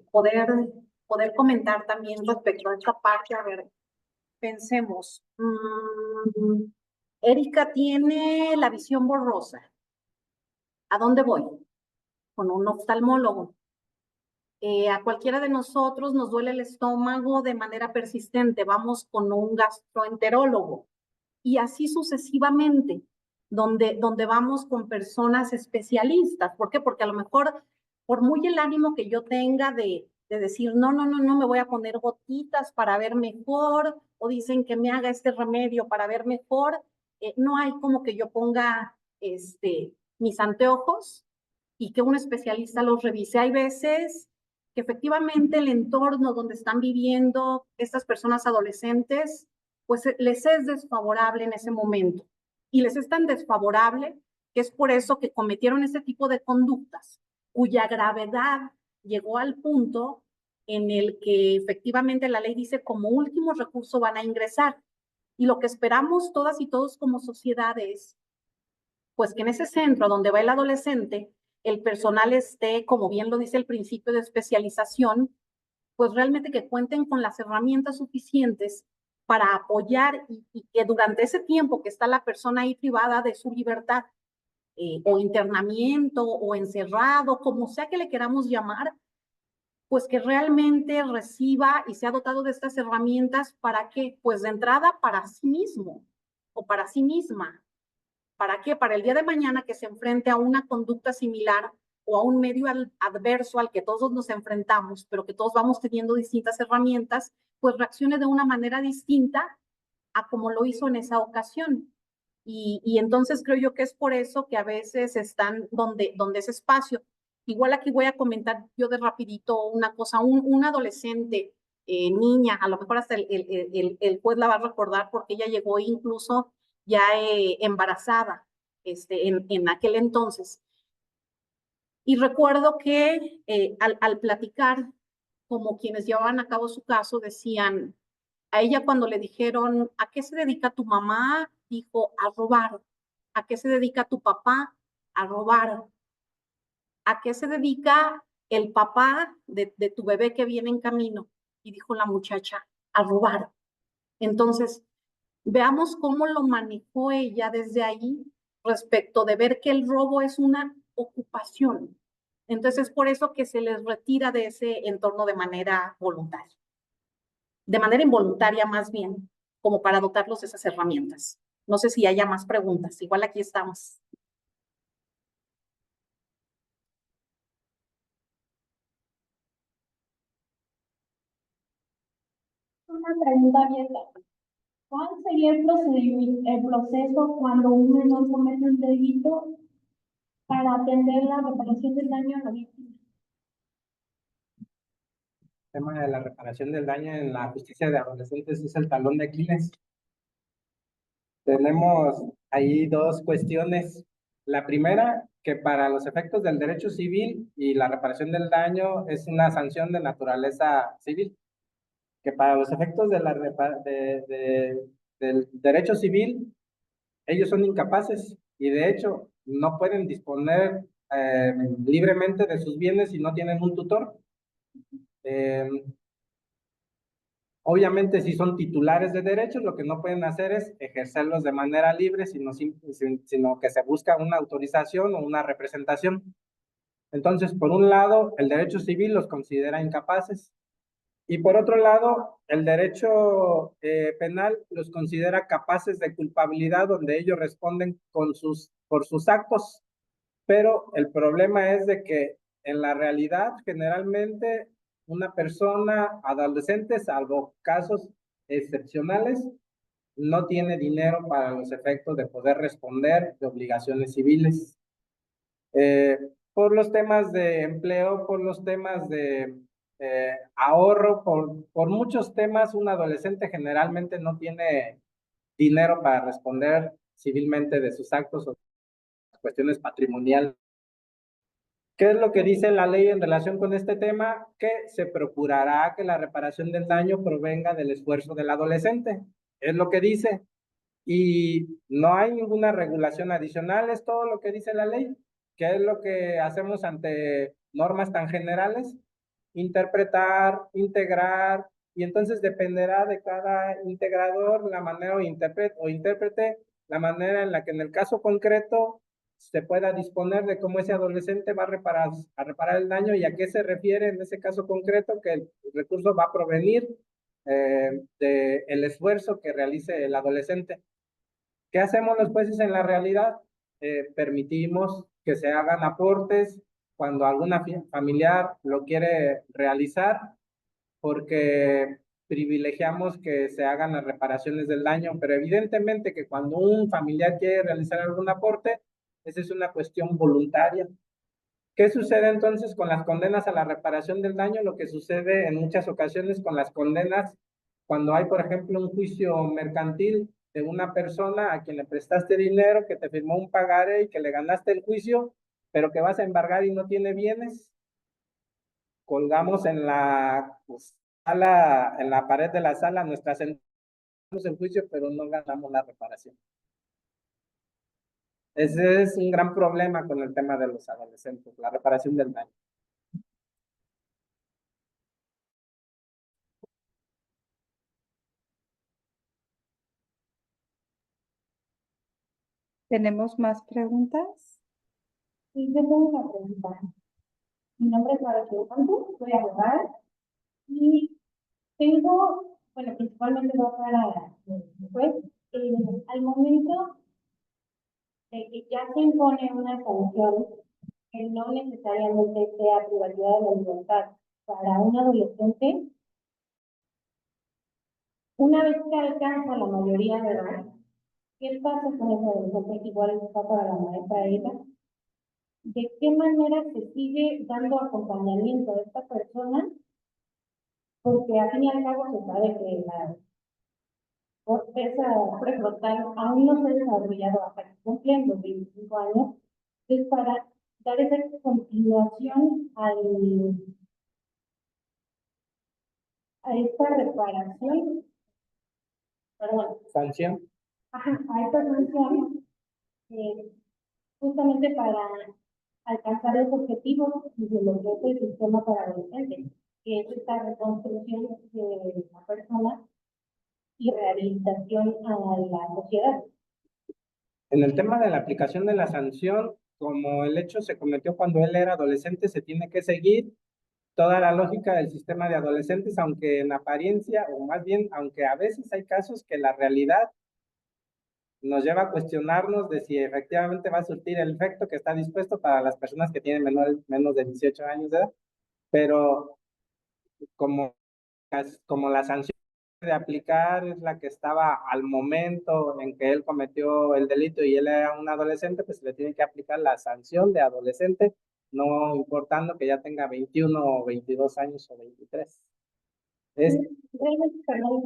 poder comentar también respecto a esta parte, a ver, pensemos. Erika tiene la visión borrosa. ¿A dónde voy? Con un oftalmólogo. A cualquiera de nosotros nos duele el estómago de manera persistente, vamos con un gastroenterólogo y así sucesivamente, donde vamos con personas especialistas. ¿Por qué? Porque a lo mejor, por muy el ánimo que yo tenga de decir, no, me voy a poner gotitas para ver mejor, o dicen que me haga este remedio para ver mejor, no hay como que yo ponga mis anteojos y que un especialista los revise. Hay veces que efectivamente el entorno donde están viviendo estas personas adolescentes, pues les es desfavorable en ese momento. Y les es tan desfavorable que es por eso que cometieron este tipo de conductas, cuya gravedad llegó al punto en el que efectivamente la ley dice como último recurso van a ingresar. Y lo que esperamos todas y todos como sociedad es, pues que en ese centro donde va el adolescente, el personal esté, como bien lo dice el principio de especialización, pues realmente que cuenten con las herramientas suficientes para apoyar y que durante ese tiempo que está la persona ahí privada de su libertad, o internamiento o encerrado, como sea que le queramos llamar, pues que realmente reciba y sea dotado de estas herramientas para que, pues de entrada para sí mismo o para sí misma. ¿Para qué? Para el día de mañana que se enfrente a una conducta similar o a un medio adverso al que todos nos enfrentamos, pero que todos vamos teniendo distintas herramientas, pues reaccione de una manera distinta a como lo hizo en esa ocasión. Y entonces creo yo que es por eso que a veces están donde ese espacio. Igual aquí voy a comentar yo de rapidito una cosa, un adolescente, niña, a lo mejor hasta el juez la va a recordar porque ella llegó incluso ya embarazada en aquel entonces. Y recuerdo que al platicar, como quienes llevaban a cabo su caso, decían, a ella cuando le dijeron, ¿a qué se dedica tu mamá? Dijo, a robar. ¿A qué se dedica tu papá? A robar. ¿A qué se dedica el papá de tu bebé que viene en camino? Y dijo la muchacha, a robar. Entonces, veamos cómo lo manejó ella desde ahí respecto de ver que el robo es una ocupación. Entonces, es por eso que se les retira de ese entorno de manera voluntaria, de manera involuntaria más bien, como para dotarlos de esas herramientas. No sé si haya más preguntas, igual aquí estamos. Una pregunta abierta. ¿Cuál sería el proceso cuando un menor comete un delito para atender la reparación del daño a la víctima? El tema de la reparación del daño en la justicia de adolescentes es el talón de Aquiles. Tenemos ahí dos cuestiones. La primera, que para los efectos del derecho civil y la reparación del daño es una sanción de naturaleza civil, que para los efectos de del derecho civil, ellos son incapaces y de hecho no pueden disponer libremente de sus bienes si no tienen un tutor. Obviamente, si son titulares de derechos, lo que no pueden hacer es ejercerlos de manera libre, sino que se busca una autorización o una representación. Entonces, por un lado, el derecho civil los considera incapaces y por otro lado, el derecho penal los considera capaces de culpabilidad donde ellos responden por sus actos. Pero el problema es de que en la realidad, generalmente, una persona adolescente, salvo casos excepcionales, no tiene dinero para los efectos de poder responder de obligaciones civiles. Eh, por los temas de empleo, por los temas de ahorro, por muchos temas, un adolescente generalmente no tiene dinero para responder civilmente de sus actos o cuestiones patrimoniales. ¿Qué es lo que dice la ley en relación con este tema? Que se procurará que la reparación del daño provenga del esfuerzo del adolescente. Es lo que dice. Y no hay ninguna regulación adicional, es todo lo que dice la ley. ¿Qué es lo que hacemos ante normas tan generales? Interpretar, integrar, y entonces dependerá de cada integrador la manera o intérprete, la manera en la que en el caso concreto se pueda disponer de cómo ese adolescente va a reparar el daño y a qué se refiere en ese caso concreto que el recurso va a provenir del esfuerzo que realice el adolescente. ¿Qué hacemos los jueces en la realidad? Permitimos que se hagan aportes cuando alguna familiar lo quiere realizar, porque privilegiamos que se hagan las reparaciones del daño, pero evidentemente que cuando un familiar quiere realizar algún aporte, esa es una cuestión voluntaria. ¿Qué sucede entonces con las condenas a la reparación del daño? Lo que sucede en muchas ocasiones con las condenas cuando hay, por ejemplo, un juicio mercantil de una persona a quien le prestaste dinero, que te firmó un pagaré y que le ganaste el juicio, pero que vas a embargar y no tiene bienes. Colgamos en la sala, en la pared de la sala, nuestra sentencia el juicio, pero no ganamos la reparación. Ese es un gran problema con el tema de los adolescentes, la reparación del daño. ¿Tenemos más preguntas? Sí, yo tengo una pregunta. Mi nombre es María Santos, soy abogada y tengo, bueno, principalmente dos para pues, al momento de que ya se impone una sanción que no necesariamente sea privacidad de la libertad para un adolescente, una vez que alcanza la mayoría de edad, ¿qué pasa con ese adolescente? Igual está para la maestra Eva. ¿De qué manera se sigue dando acompañamiento a esta persona? Porque al fin y al cabo se sabe que la corteza prefrontal aún no se ha desarrollado hasta que cumplen los 25 años. Entonces, para dar esa continuación a esta reparación, perdón, Sanción. a esta sanción, justamente para alcanzar los objetivos de lo que es el sistema para adolescentes, que es esta reconstrucción de la persona y rehabilitación a la sociedad. En el tema de la aplicación de la sanción, como el hecho se cometió cuando él era adolescente, se tiene que seguir toda la lógica del sistema de adolescentes, aunque en apariencia, o más bien, aunque a veces hay casos que la realidad nos lleva a cuestionarnos de si efectivamente va a surtir el efecto que está dispuesto para las personas que tienen menos de 18 años de edad, pero como la sanción de aplicar es la que estaba al momento en que él cometió el delito y él era un adolescente, pues le tiene que aplicar la sanción de adolescente, no importando que ya tenga 21 o 22 años o 23. Realmente, perdón,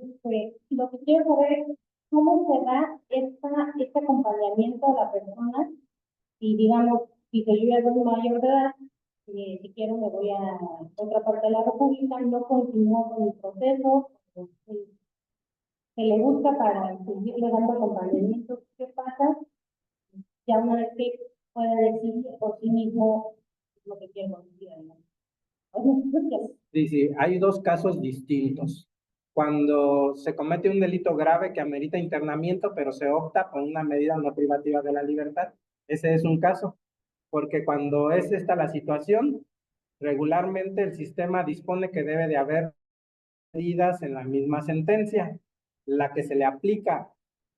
lo que quiero saber es cómo se da este acompañamiento a la persona y digamos, si yo ya soy mayor de edad, si quiero me voy a otra parte de la República, no continúo con mi proceso, se le busca para seguirle dando acompañamiento. ¿Qué pasa? Ya una vez que puede decidir por sí mismo lo que quiere conseguir. Sí, hay dos casos distintos. cuando se comete un delito grave que amerita internamiento, pero se opta por una medida no privativa de la libertad. Ese es un caso, porque cuando es esta la situación, regularmente el sistema dispone que debe de haber medidas en la misma sentencia, la que se le aplica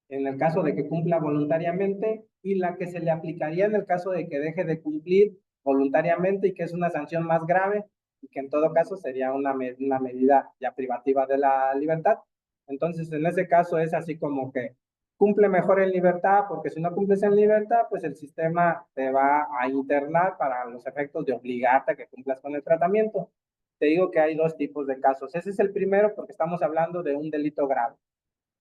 en el caso de que cumpla voluntariamente y la que se le aplicaría en el caso de que deje de cumplir voluntariamente y que es una sanción más grave y que en todo caso sería una medida ya privativa de la libertad. Entonces, en ese caso es así como que cumple mejor en libertad, porque si no cumples en libertad, pues el sistema te va a internar para los efectos de obligarte a que cumplas con el tratamiento. Te digo que hay dos tipos de casos. Ese es el primero porque estamos hablando de un delito grave.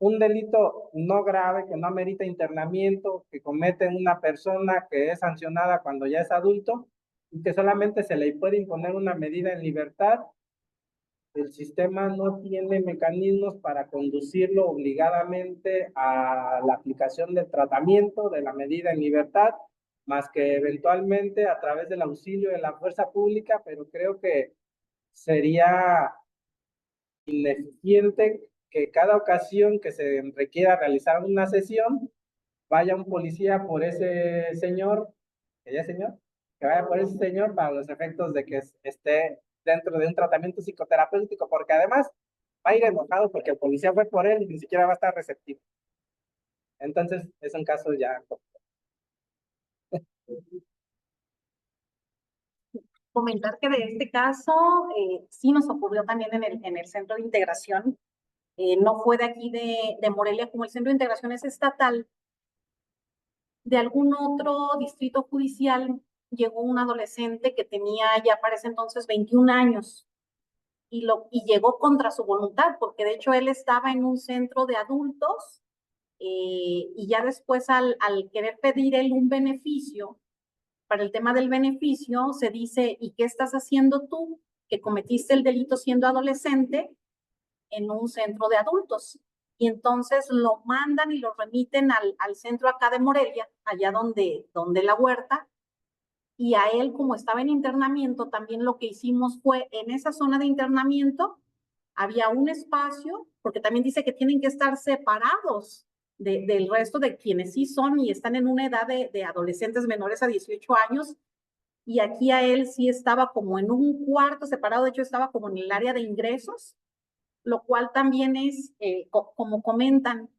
Un delito no grave que no amerita internamiento, que comete una persona que es sancionada cuando ya es adulto y que solamente se le puede imponer una medida en libertad. El sistema no tiene mecanismos para conducirlo obligadamente a la aplicación del tratamiento de la medida en libertad, más que eventualmente a través del auxilio de la fuerza pública, pero creo que sería ineficiente que cada ocasión que se requiera realizar una sesión, vaya un policía por ese señor, que vaya por ese señor para los efectos de que esté dentro de un tratamiento psicoterapéutico, porque además va a ir enojado porque el policía fue por él y ni siquiera va a estar receptivo. Entonces, es un caso ya. Comentar que de este caso sí nos ocurrió también en el centro de integración. No fue de aquí de Morelia, como el centro de integración es estatal, de algún otro distrito judicial llegó un adolescente que tenía ya para ese entonces 21 años y llegó contra su voluntad, porque de hecho él estaba en un centro de adultos y ya después al querer pedir él un beneficio, para el tema del beneficio se dice, ¿y qué estás haciendo tú que cometiste el delito siendo adolescente en un centro de adultos? Y entonces lo mandan y lo remiten al centro acá de Morelia, allá donde la huerta, y a él, como estaba en internamiento, también lo que hicimos fue en esa zona de internamiento había un espacio, porque también dice que tienen que estar separados del resto de quienes sí son y están en una edad de adolescentes menores a 18 años, y aquí a él sí estaba como en un cuarto separado, de hecho estaba como en el área de ingresos, lo cual también es, como comentan,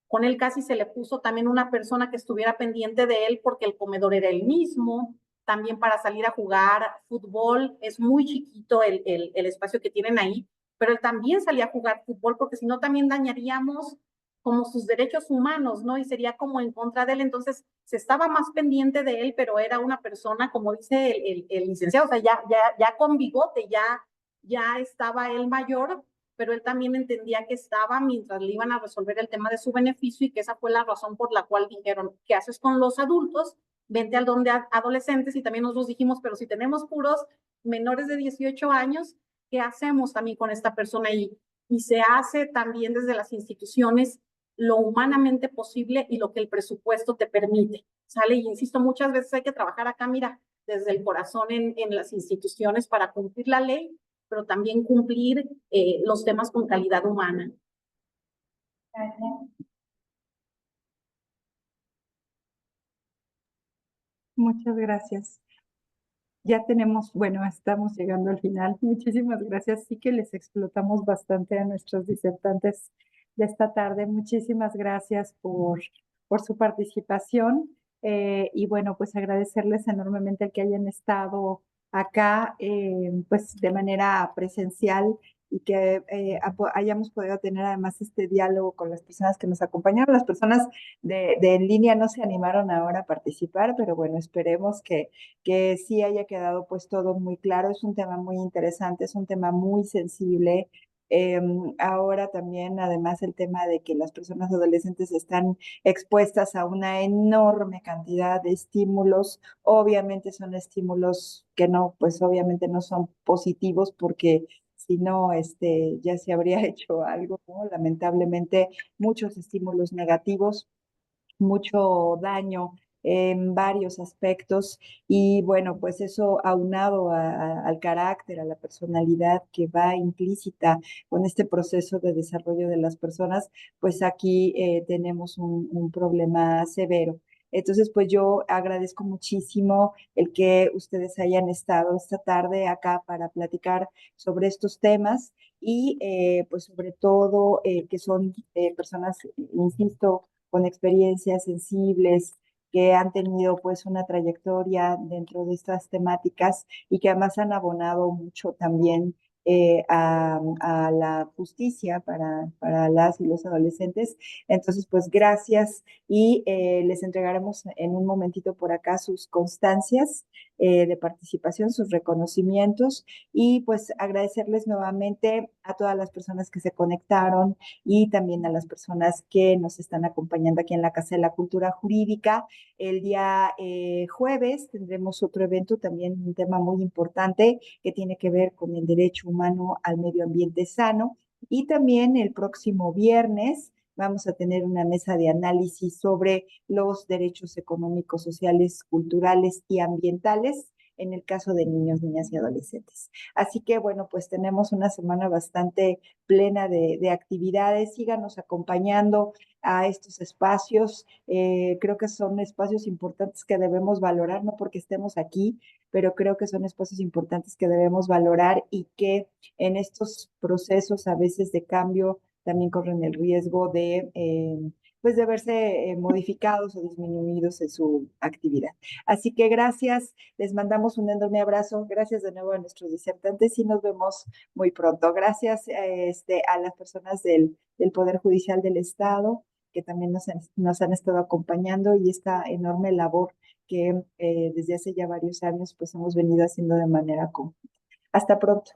con él casi se le puso también una persona que estuviera pendiente de él porque el comedor era el mismo, también para salir a jugar fútbol, es muy chiquito el espacio que tienen ahí, pero él también salía a jugar fútbol porque si no también dañaríamos como sus derechos humanos, ¿no? Y sería como en contra de él, entonces se estaba más pendiente de él, pero era una persona, como dice el licenciado, o sea, ya con bigote, ya estaba él mayor, pero él también entendía que estaba mientras le iban a resolver el tema de su beneficio y que esa fue la razón por la cual dijeron, ¿qué haces con los adultos? Vente al don de adolescentes, y también nosotros dijimos, pero si tenemos puros menores de 18 años, ¿qué hacemos también con esta persona? Y se hace también desde las instituciones lo humanamente posible y lo que el presupuesto te permite, ¿sale? Y insisto, muchas veces hay que trabajar acá, mira, desde el corazón en las instituciones para cumplir la ley, pero también cumplir los temas con calidad humana. Muchas gracias. Ya tenemos, bueno, estamos llegando al final. Muchísimas gracias. Sí que les explotamos bastante a nuestros disertantes de esta tarde. Muchísimas gracias por su participación. Y bueno, pues agradecerles enormemente el que hayan estado acá, pues de manera presencial y que hayamos podido tener además este diálogo con las personas que nos acompañaron. Las personas de en línea no se animaron ahora a participar, pero bueno, esperemos que sí haya quedado pues todo muy claro. Es un tema muy interesante, es un tema muy sensible. Ahora también, además, el tema de que las personas adolescentes están expuestas a una enorme cantidad de estímulos. Obviamente son estímulos que no, pues obviamente no son positivos porque si no, ya se habría hecho algo, ¿no? Lamentablemente, muchos estímulos negativos, mucho daño en varios aspectos y bueno, pues eso aunado al carácter, a la personalidad que va implícita con este proceso de desarrollo de las personas, pues aquí tenemos un problema severo. Entonces, pues yo agradezco muchísimo el que ustedes hayan estado esta tarde acá para platicar sobre estos temas y pues sobre todo que son personas, insisto, con experiencias sensibles, que han tenido pues una trayectoria dentro de estas temáticas y que además han abonado mucho también a la justicia para las y los adolescentes. Entonces, pues gracias y les entregaremos en un momentito por acá sus constancias de participación, sus reconocimientos y pues agradecerles nuevamente a todas las personas que se conectaron y también a las personas que nos están acompañando aquí en la Casa de la Cultura Jurídica. El día jueves tendremos otro evento, también un tema muy importante que tiene que ver con el derecho humano al medio ambiente sano. Y también el próximo viernes vamos a tener una mesa de análisis sobre los derechos económicos, sociales, culturales y ambientales en el caso de niños, niñas y adolescentes. Así que bueno, pues tenemos una semana bastante plena de actividades. Síganos acompañando a estos espacios. Creo que son espacios importantes que debemos valorar, no porque estemos aquí, pero creo que son espacios importantes que debemos valorar y que en estos procesos a veces de cambio también corren el riesgo pues de verse modificados o disminuidos en su actividad. Así que gracias, les mandamos un enorme abrazo, gracias de nuevo a nuestros disertantes y nos vemos muy pronto. Gracias a las personas del Poder Judicial del Estado que también nos han estado acompañando y esta enorme labor que desde hace ya varios años pues hemos venido haciendo de manera conjunta. Hasta pronto.